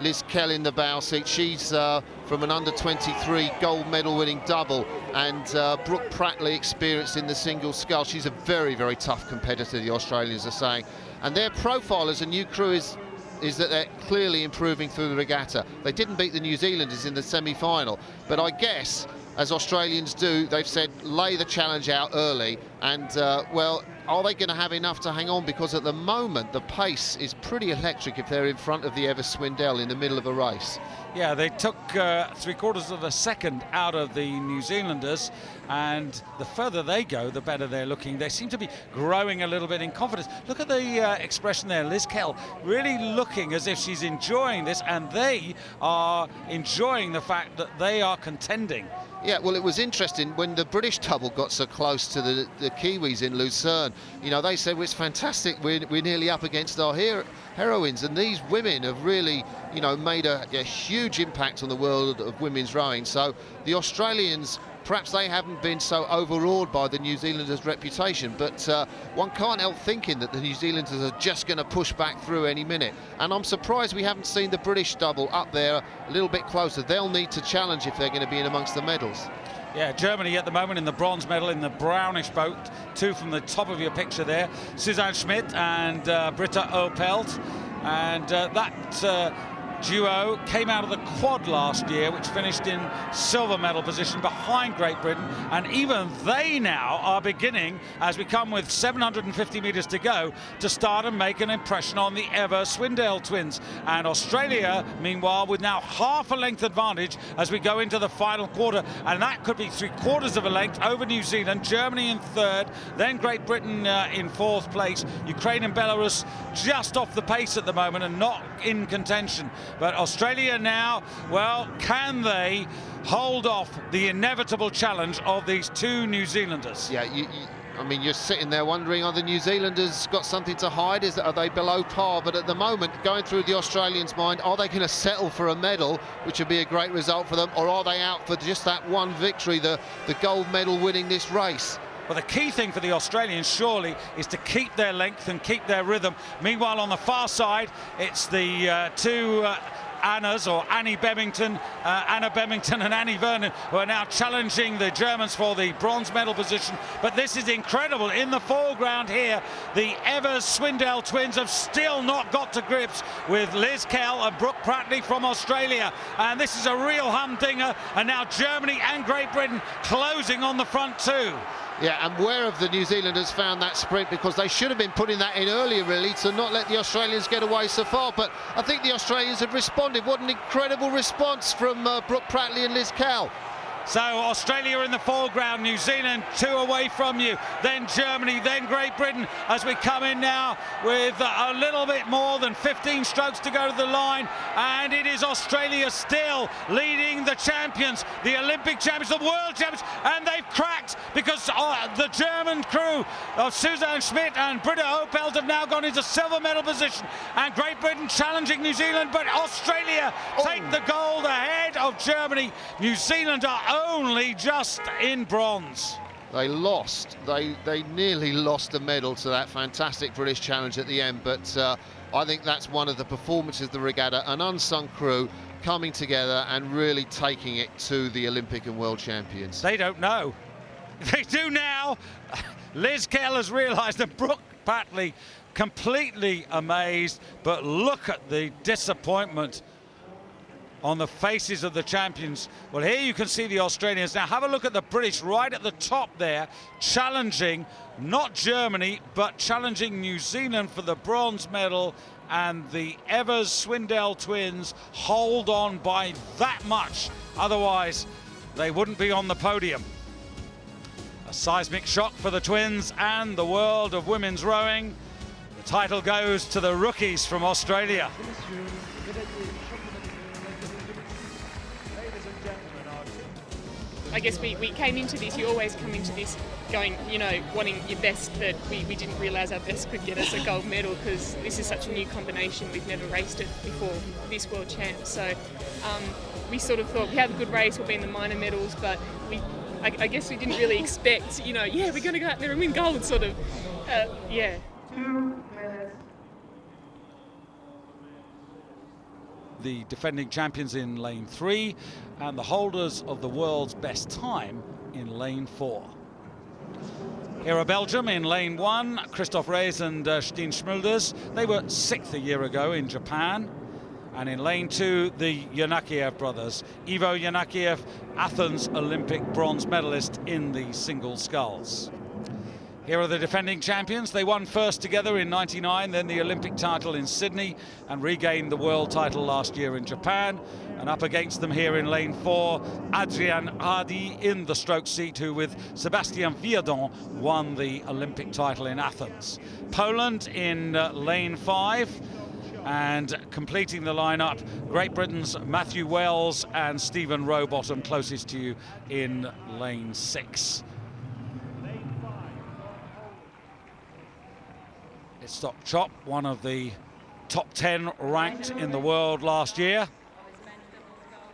Liz Kell in the bow seat, she's from an under-23 gold medal winning double, and Brooke Pratley, experienced in the single scull. She's a very, very tough competitor, the Australians are saying. And their profile as a new crew is that they're clearly improving through the regatta. They didn't beat the New Zealanders in the semi-final, but I guess, as Australians do, they've said lay the challenge out early, and well, are they going to have enough to hang on? Because at the moment the pace is pretty electric if they're in front of the Evers Swindell in the middle of a race. Yeah, they took 3/4 of a second out of the New Zealanders, and the further they go, the better they're looking. They seem to be growing a little bit in confidence. Look at the expression there, Liz Kell, really looking as if she's enjoying this, and they are enjoying the fact that they are contending. Yeah, well, it was interesting when the British double got so close to the Kiwis in Lucerne. You know, they said, well, it's fantastic, we're nearly up against our heroines, and these women have really, you know, made a huge impact on the world of women's rowing. So the Australians, perhaps they haven't been so overawed by the New Zealanders' reputation, but one can't help thinking that the New Zealanders are just going to push back through any minute. And I'm surprised we haven't seen the British double up there a little bit closer. They'll need to challenge if they're going to be in amongst the medals. Yeah, Germany at the moment in the bronze medal in the brownish boat. Two from the top of your picture there, Suzanne Schmidt and Britta Opelt. And that duo came out of the quad last year, which finished in silver medal position behind Great Britain, and even they now are beginning, as we come with 750 metres to go, to start and make an impression on the Evers Swindell twins. And Australia, meanwhile, with now half a length advantage as we go into the final quarter, and that could be 3/4 of a length over New Zealand. Germany in third, then Great Britain in fourth place. Ukraine and Belarus just off the pace at the moment and not in contention. But Australia now, well, can they hold off the inevitable challenge of these two New Zealanders? Yeah, I mean, you're sitting there wondering, are the New Zealanders got something to hide? Are they below par? But at the moment, going through the Australians' mind, are they going to settle for a medal, which would be a great result for them, or are they out for just that one victory, the gold medal winning this race? Well, the key thing for the Australians, surely, is to keep their length and keep their rhythm. Meanwhile, on the far side, it's the two Annas, or Annie Bemington, Anna Bemington and Annie Vernon, who are now challenging the Germans for the bronze medal position. But this is incredible. In the foreground here, the Evers-Swindell twins have still not got to grips with Liz Kell and Brooke Pratley from Australia. And this is a real humdinger. And now Germany and Great Britain closing on the front too. Yeah, and where have the New Zealanders found that sprint? Because they should have been putting that in earlier, really, to not let the Australians get away so far. But I think the Australians have responded. What an incredible response from Brooke Pratley and Liz Kell. So Australia in the foreground, New Zealand 2 away from you, then Germany, then Great Britain, as we come in now with a little bit more than 15 strokes to go to the line, and it is Australia still leading the champions, the Olympic champions, the world champions, and they've cracked because the German crew of Suzanne Schmidt and Britta Opelt have now gone into silver medal position, and Great Britain challenging New Zealand, but Australia take the gold ahead of Germany. New Zealand are only just in bronze. They lost. They nearly lost the medal to that fantastic British challenge at the end, but I think that's one of the performances of the regatta, an unsung crew coming together and really taking it to the Olympic and world champions. They don't know. They do now. Liz Kell has realised that Brooke Pratley completely amazed, but look at the disappointment on the faces of the champions. Well, here you can see the Australians. Now have a look at the British right at the top there, challenging not Germany, but challenging New Zealand for the bronze medal, and the Evers-Swindell twins hold on by that much. Otherwise, they wouldn't be on the podium. A seismic shock for the twins and the world of women's rowing. The title goes to the rookies from Australia. I guess we came into this, you always come into this going, you know, wanting your best, but we didn't realise our best could get us a gold medal because this is such a new combination. We've never raced it before, this world champ. So we sort of thought we have a good race, we'll be in the minor medals, but I guess we didn't really expect, you know, yeah, we're going to go out there and win gold, sort of, yeah. 2 minutes. The defending champions in lane 3 and the holders of the world's best time in lane 4. Here are Belgium in lane 1, Christophe Rees and Steen Schmulders. They were 6th a year ago in Japan. And in lane 2, the Yanakiev brothers. Ivo Yanakiev, Athens Olympic bronze medalist in the single sculls. Here are the defending champions. They won first together in '99, then the Olympic title in Sydney, and regained the world title last year in Japan. And up against them here in lane 4, Adrian Hardy in the stroke seat, who with Sebastian Viardon won the Olympic title in Athens. Poland in lane 5. And completing the lineup, Great Britain's Matthew Wells and Stephen Rowbottom closest to you in lane 6. It's Stock Chop, one of the top 10 ranked in the world last year,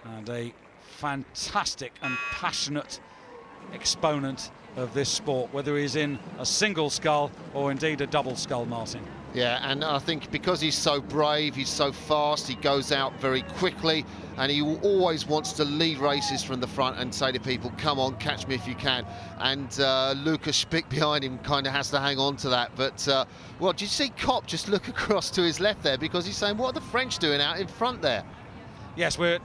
and a fantastic and passionate exponent of this sport, whether he's in a single scull or indeed a double scull, Martin. Yeah, and I think because he's so brave, he's so fast, he goes out very quickly, and he always wants to lead races from the front and say to people, come on, catch me if you can. And Lucas Spick behind him kind of has to hang on to that. But, well, did you see Kopp just look across to his left there? Because he's saying, what are the French doing out in front there? Yes, we're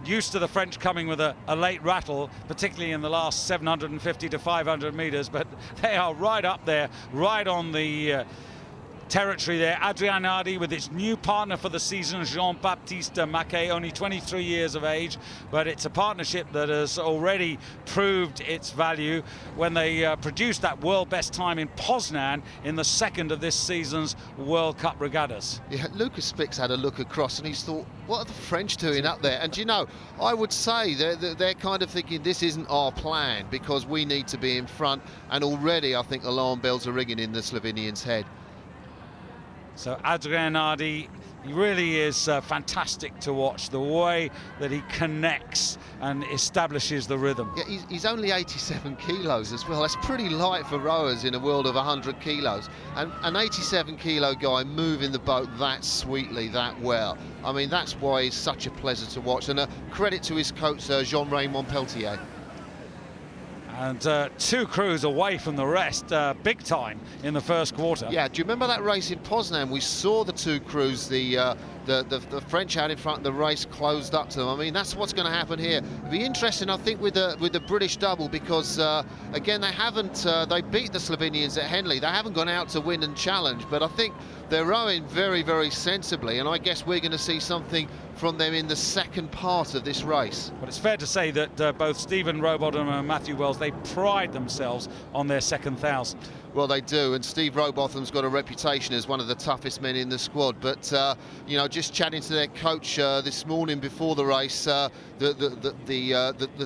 used to the French coming with a late rattle, particularly in the last 750 to 500 metres, but they are right up there, right on the territory there. Adrian Hardy with its new partner for the season, Jean-Baptiste Maquet, only 23 years of age, but it's a partnership that has already proved its value when they produced that world best time in Poznan in the second of this season's World Cup regattas. Yeah, Lucas Spick's had a look across and he's thought, what are the French doing up there? And you know, I would say they're kind of thinking this isn't our plan because we need to be in front, and already I think alarm bells are ringing in the Slovenians' head. So Adrian Hardy He really is fantastic to watch, the way that he connects and establishes the rhythm. Yeah, he's only 87 kilos as well. That's pretty light for rowers in a world of 100 kilos. And an 87 kilo guy moving the boat that sweetly, that well. I mean, that's why he's such a pleasure to watch. And a credit to his coach, Jean-Raymond Peltier. And 2 crews away from the rest, big time in the first quarter. Yeah, do you remember that race in Poznan? We saw the 2 crews, the French out in front, the race closed up to them. I mean, that's what's going to happen here. It'll be interesting, I think, with the British double, because again, they haven't they beat the Slovenians at Henley. They haven't gone out to win and challenge, but I think they're rowing very, very sensibly, and I guess we're going to see something from them in the second part of this race. But it's fair to say that both Stephen Rowbottom and Matthew Wells, they pride themselves on their second 1,000. Well, they do, and Steve Rowbotham's got a reputation as one of the toughest men in the squad. But you know, just chatting to their coach this morning before the race, the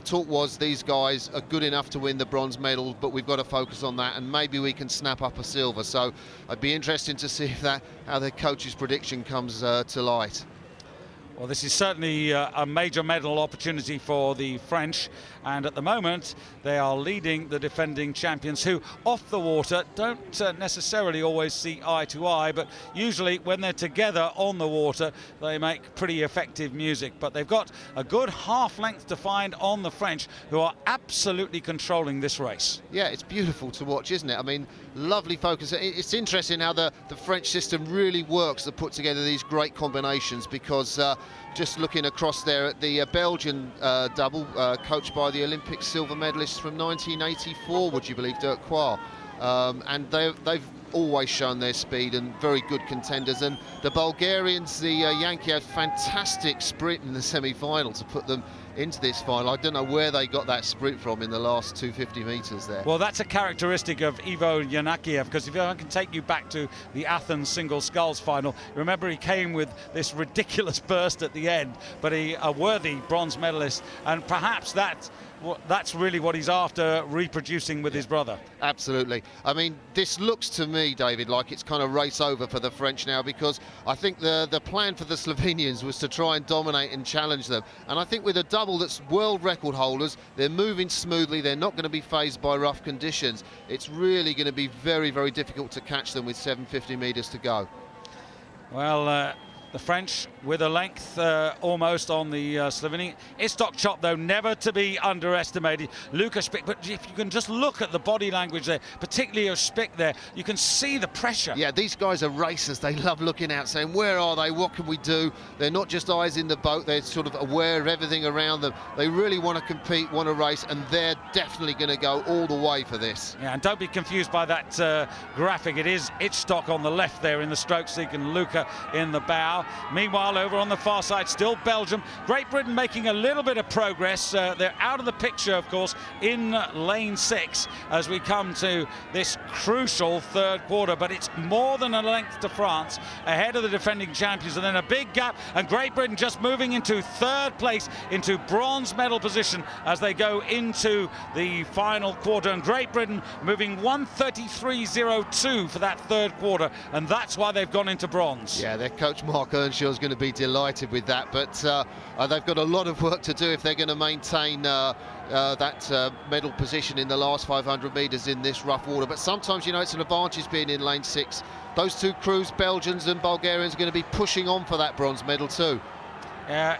talk was these guys are good enough to win the bronze medal, but we've got to focus on that, and maybe we can snap up a silver. So it'd be interesting to see if how their coach's prediction comes to light. Well, this is certainly a major medal opportunity for the French, and at the moment they are leading the defending champions, who off the water don't necessarily always see eye to eye, but usually when they're together on the water they make pretty effective music. But they've got a good half length to find on the French, who are absolutely controlling this race. Yeah, it's beautiful to watch, isn't it? I mean, lovely focus. It's interesting how the French system really works to put together these great combinations, because just looking across there at the Belgian double, coached by the Olympic silver medalist from 1984, would you believe, Dirk Quar. And they've always shown their speed and very good contenders. And the Bulgarians, the Yankee, had fantastic sprint in the semi-final to put them into this final. I don't know where they got that sprint from in the last 250 metres there. Well, that's a characteristic of Ivo Yanakiev, because if I can take you back to the Athens single sculls final, remember he came with this ridiculous burst at the end, but a worthy bronze medalist, and perhaps that's really what he's after reproducing with his brother. Absolutely. I mean, this looks to me, David, like it's kind of race over for the French now, because I think the plan for the Slovenians was to try and dominate and challenge them. And I think with a double that's world record holders, they're moving smoothly, they're not going to be fazed by rough conditions. It's really going to be very, very difficult to catch them with 750 metres to go. Well, the French with a length almost on the Slovenian. Istok chop, though, never to be underestimated. Luka Spick, but if you can just look at the body language there, particularly of Spick there, you can see the pressure. Yeah, these guys are racers. They love looking out, saying, where are they? What can we do? They're not just eyes in the boat. They're sort of aware of everything around them. They really want to compete, want to race, and they're definitely going to go all the way for this. Yeah, and don't be confused by that graphic. It is Istok on the left there in the stroke seek and Luka in the bow. Meanwhile, over on the far side, still Belgium. Great Britain making a little bit of progress. They're out of the picture, of course, in lane 6 as we come to this crucial third quarter. But it's more than a length to France, ahead of the defending champions. And then a big gap, and Great Britain just moving into third place, into bronze medal position as they go into the final quarter. And Great Britain moving 1:33.02 for that third quarter. And that's why they've gone into bronze. Yeah, their coach Mark Earnshaw is going to be delighted with that, but they've got a lot of work to do if they're going to maintain that medal position in the last 500 metres in this rough water. But sometimes, you know, it's an advantage being in lane 6. Those two crews, Belgians and Bulgarians, are going to be pushing on for that bronze medal too.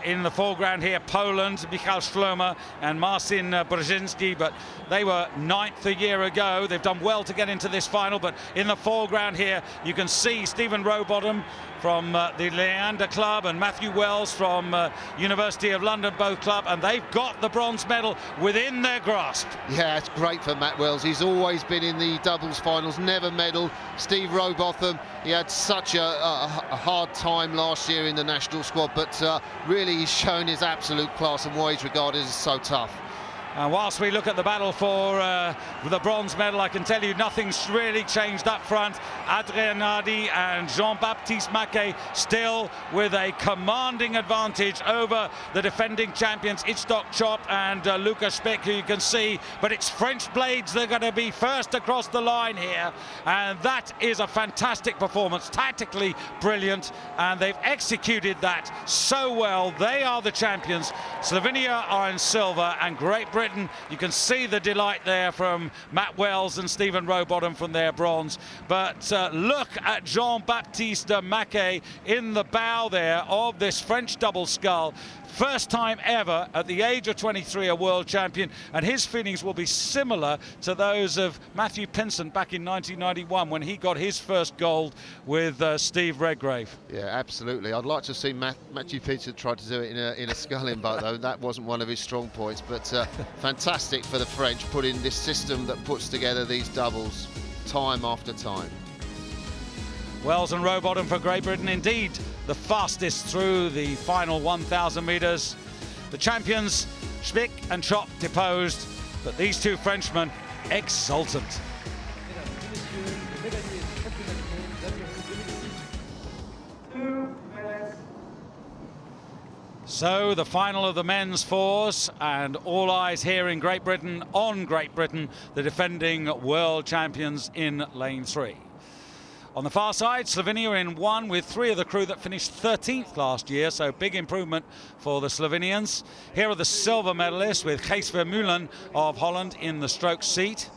In the foreground here, Poland, Michał Szloma and Marcin Brzezinski, but they were 9th a year ago. They've done well to get into this final, but in the foreground here, you can see Stephen Rowbottom from the Leander Club and Matthew Wells from University of London, both club, and they've got the bronze medal within their grasp. Yeah, it's great for Matt Wells. He's always been in the doubles finals, never medalled. Steve Rowbotham, he had such a hard time last year in the national squad, but really he's shown his absolute class and why he's regarded as so tough. And whilst we look at the battle for the bronze medal, I can tell you nothing's really changed up front. Adrien Nardi and Jean-Baptiste Maquet still with a commanding advantage over the defending champions Itzhak Chop and Luca Spick, who you can see. But it's French blades that are going to be first across the line here. And that is a fantastic performance, tactically brilliant. And they've executed that so well. They are the champions. Slovenia are in silver, and Great Britain, you can see the delight there from Matt Wells and Stephen Rowbottom from their bronze. But look at Jean-Baptiste Maquet in the bow there of this French double scull. First time ever at the age of 23 a world champion, and his feelings will be similar to those of Matthew Pinsent back in 1991 when he got his first gold with Steve Redgrave. Yeah, absolutely. I'd like to see Matthew Pinsent try to do it in a sculling boat, though. That wasn't one of his strong points, but fantastic for the French, putting this system that puts together these doubles time after time. Wells and Rowbottom for Great Britain, indeed the fastest through the final 1,000 metres. The champions, Spick and Chop, deposed, but these two Frenchmen, exultant. So the final of the men's fours, and all eyes here in Great Britain on Great Britain, the defending world champions in lane 3. On the far side, Slovenia in 1 with 3 of the crew that finished 13th last year, so big improvement for the Slovenians. Here are the silver medalists with Gijs Vermeulen of Holland in the stroke seat.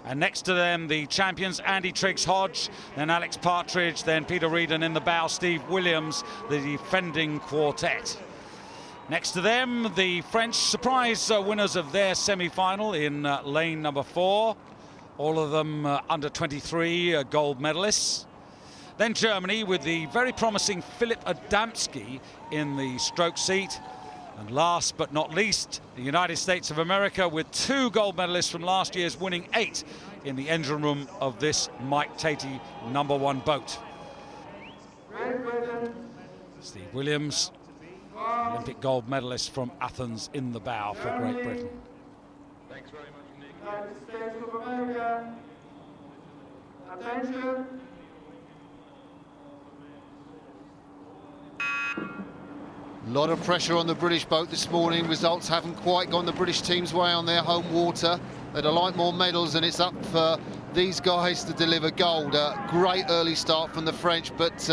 And next to them, the champions, Andy Triggs-Hodge, then Alex Partridge, then Peter Reid, and in the bow, Steve Williams, the defending quartet. Next to them, the French surprise winners of their semi-final in lane number 4. All of them under 23 gold medalists. Then Germany with the very promising Philip Adamski in the stroke seat. And last but not least, the United States of America with 2 gold medalists from last year's winning 8 in the engine room of this Mike Tatey #1 boat. Steve Williams, Olympic gold medalist from Athens in the bow for Great Britain. Thanks very much. United States of America. Attention. A lot of pressure on the British boat this morning. Results haven't quite gone the British team's way on their home water. They'd like more medals, and it's up for these guys to deliver gold. Great early start from the French, but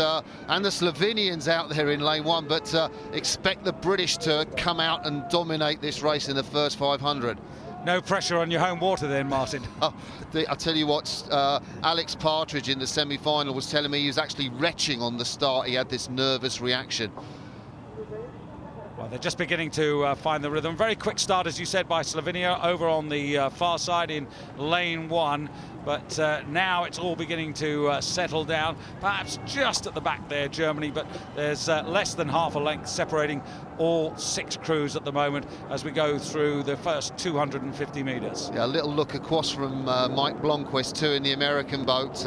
and the Slovenians out there in lane 1, but expect the British to come out and dominate this race in the first 500. No pressure on your home water then, Martin. I'll tell you what, Alex Partridge in the semi-final was telling me he was actually retching on the start. He had this nervous reaction. Well, they're just beginning to find the rhythm. Very quick start, as you said, by Slovenia over on the far side in lane 1. But now it's all beginning to settle down. Perhaps just at the back there, Germany, but there's less than half a length separating all 6 crews at the moment as we go through the first 250 metres. Yeah, a little look across from Mike Blomqvist too in the American boat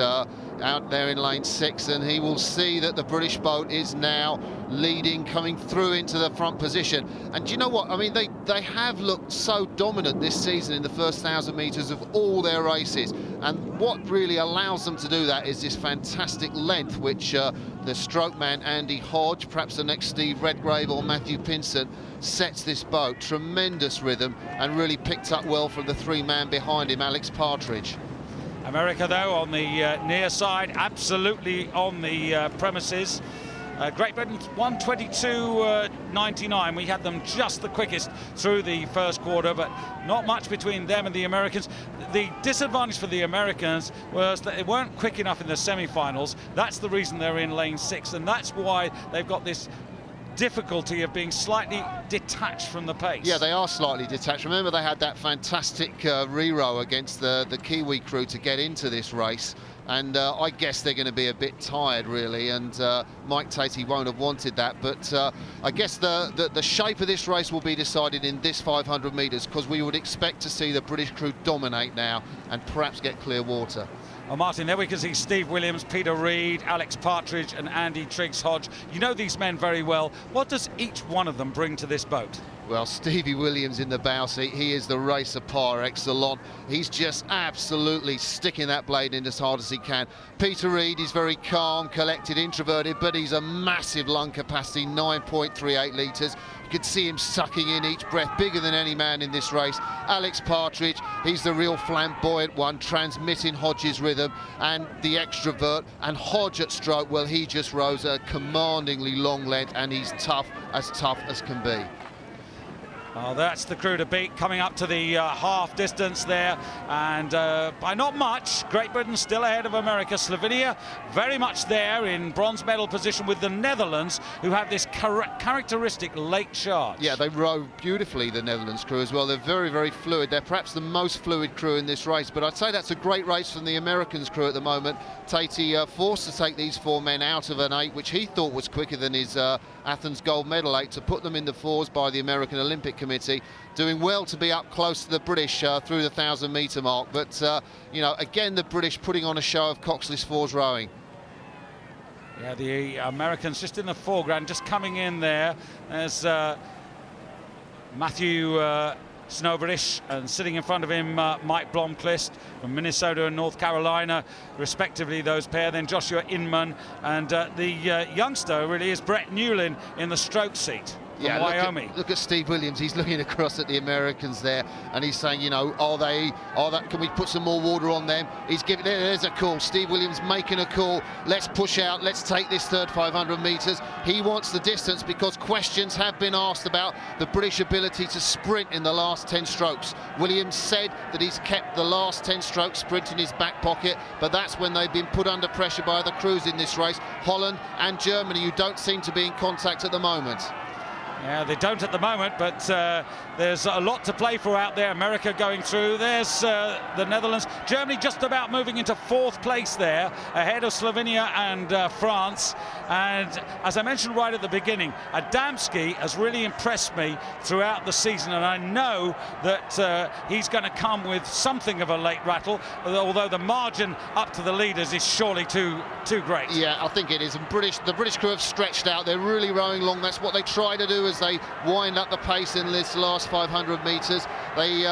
out there in lane 6, and he will see that the British boat is now leading, coming through into the front position. And do you know what? I mean, they have looked so dominant this season in the first 1,000 metres of all their races. And what really allows them to do that is this fantastic length, which the stroke man Andy Hodge, perhaps the next Steve Redgrave or Matthew Pinsent, sets this boat. Tremendous rhythm, and really picked up well from the 3-man behind him, Alex Partridge. America, though, on the near side, absolutely on the premises. Great Britain 1:22.99. We had them just the quickest through the first quarter, but not much between them and the Americans. The disadvantage for the Americans was that they weren't quick enough in the semi-finals. That's the reason they're in lane 6, and that's why they've got this difficulty of being slightly detached from the pace. Yeah, they are slightly detached. Remember, they had that fantastic re-row against the Kiwi crew to get into this race. And I guess they're going to be a bit tired, really, and Mike Tatey won't have wanted that. But I guess the shape of this race will be decided in this 500 metres, because we would expect to see the British crew dominate now and perhaps get clear water. Well, Martin, there we can see Steve Williams, Peter Reid, Alex Partridge and Andy Triggs-Hodge. You know these men very well. What does each one of them bring to this boat? Well, Stevie Williams in the bow seat, he is the racer par excellence. He's just absolutely sticking that blade in as hard as he can. Peter Reid is very calm, collected, introverted, but he's a massive lung capacity, 9.38 litres. You could see him sucking in each breath, bigger than any man in this race. Alex Partridge, he's the real flamboyant one, transmitting Hodge's rhythm, and the extrovert. And Hodge at stroke, well, he just rose a commandingly long length, and he's tough as can be. Well, that's the crew to beat, coming up to the half distance there, and by not much. Great Britain still ahead of America. Slovenia very much there in bronze medal position with the Netherlands, who have this characteristic late charge. Yeah, they row beautifully, the Netherlands crew as well. They're very, very fluid. They're perhaps the most fluid crew in this race, but I'd say that's a great race from the Americans crew at the moment. Tatey forced to take these 4 men out of an 8, which he thought was quicker than his Athens gold medal 8, to put them in the 4s by the American Olympic Committee. Doing well to be up close to the British through the 1,000-metre mark, but you know, again, the British putting on a show of Coxless 4s rowing. Yeah, the Americans just in the foreground, just coming in there. There's Matthew Snobrich, and sitting in front of him Mike Blomqvist from Minnesota and North Carolina respectively, those pair. Then Joshua Inman, and the youngster really is Brett Newlin in the stroke seat. Yeah, Wyoming. Look at Steve Williams. He's looking across at the Americans there, and he's saying, you know, can we put some more water on them? He's giving, there's a call. Steve Williams making a call. Let's push out. Let's take this third 500 metres. He wants the distance because questions have been asked about the British ability to sprint in the last 10 strokes. Williams said that he's kept the last 10 strokes sprint in his back pocket, but that's when they've been put under pressure by the crews in this race, Holland and Germany, who don't seem to be in contact at the moment. Yeah, they don't at the moment, but there's a lot to play for out there. America going through. There's the Netherlands. Germany just about moving into 4th place there, ahead of Slovenia and France. And as I mentioned right at the beginning, Adamski has really impressed me throughout the season, and I know that he's going to come with something of a late rattle, although the margin up to the leaders is surely too great. Yeah, I think it is. And the British crew have stretched out. They're really rowing long. That's what they try to do as they wind up the pace in this last 500 metres. They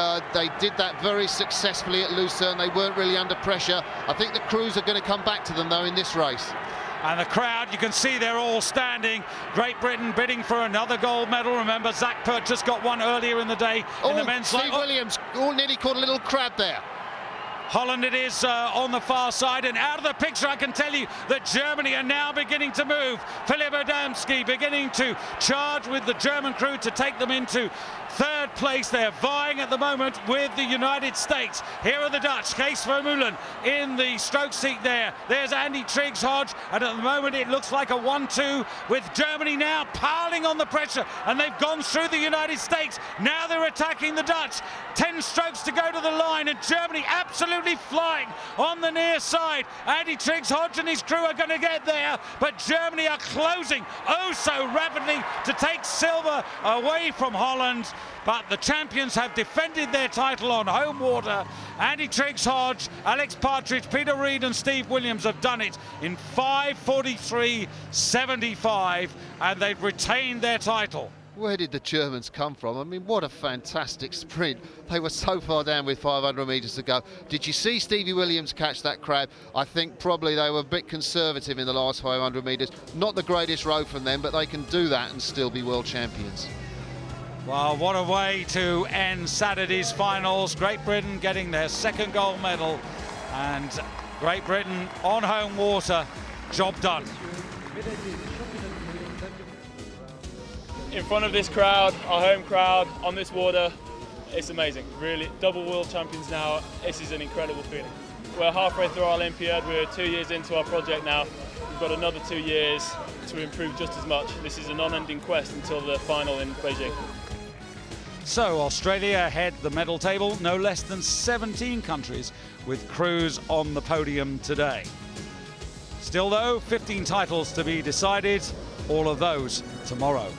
did that very successfully at Lucerne. They weren't really under pressure. I think the crews are going to come back to them, though, in this race. And the crowd, you can see they're all standing. Great Britain bidding for another gold medal. Remember, Zach Purchase got one earlier in the day in the men's Steve Williams nearly caught a little crab there. Holland it is on the far side, and out of the picture I can tell you that Germany are now beginning to move. Philipp Adamski beginning to charge with the German crew to take them into 3rd place. They're vying at the moment with the United States. Here are the Dutch, Kees Vermeulen in the stroke seat there. There's Andy Triggs-Hodge, and at the moment it looks like a 1-2 with Germany now piling on the pressure, and they've gone through the United States. Now they're attacking the Dutch. 10 strokes to go to the line, and Germany absolutely flying on the near side. Andy Triggs-Hodge and his crew are going to get there, but Germany are closing oh so rapidly to take silver away from Holland. But the champions have defended their title on home water. Andy Triggs-Hodge, Alex Partridge, Peter Reid and Steve Williams have done it in 5:43.75, and they've retained their title. Where did the Germans come from? I mean, what a fantastic sprint. They were so far down with 500 metres to go. Did you see Stevie Williams catch that crab? I think probably they were a bit conservative in the last 500 metres. Not the greatest row from them, but they can do that and still be world champions. Well, what a way to end Saturday's finals. Great Britain getting their 2nd gold medal, and Great Britain on home water. Job done. In front of this crowd, our home crowd, on this water, it's amazing. Really, double world champions now. This is an incredible feeling. We're halfway through our Olympiad. We're 2 years into our project now. We've got another 2 years to improve just as much. This is a non-ending quest until the final in Beijing. So Australia head the medal table, no less than 17 countries with crews on the podium today. Still though, 15 titles to be decided, all of those tomorrow.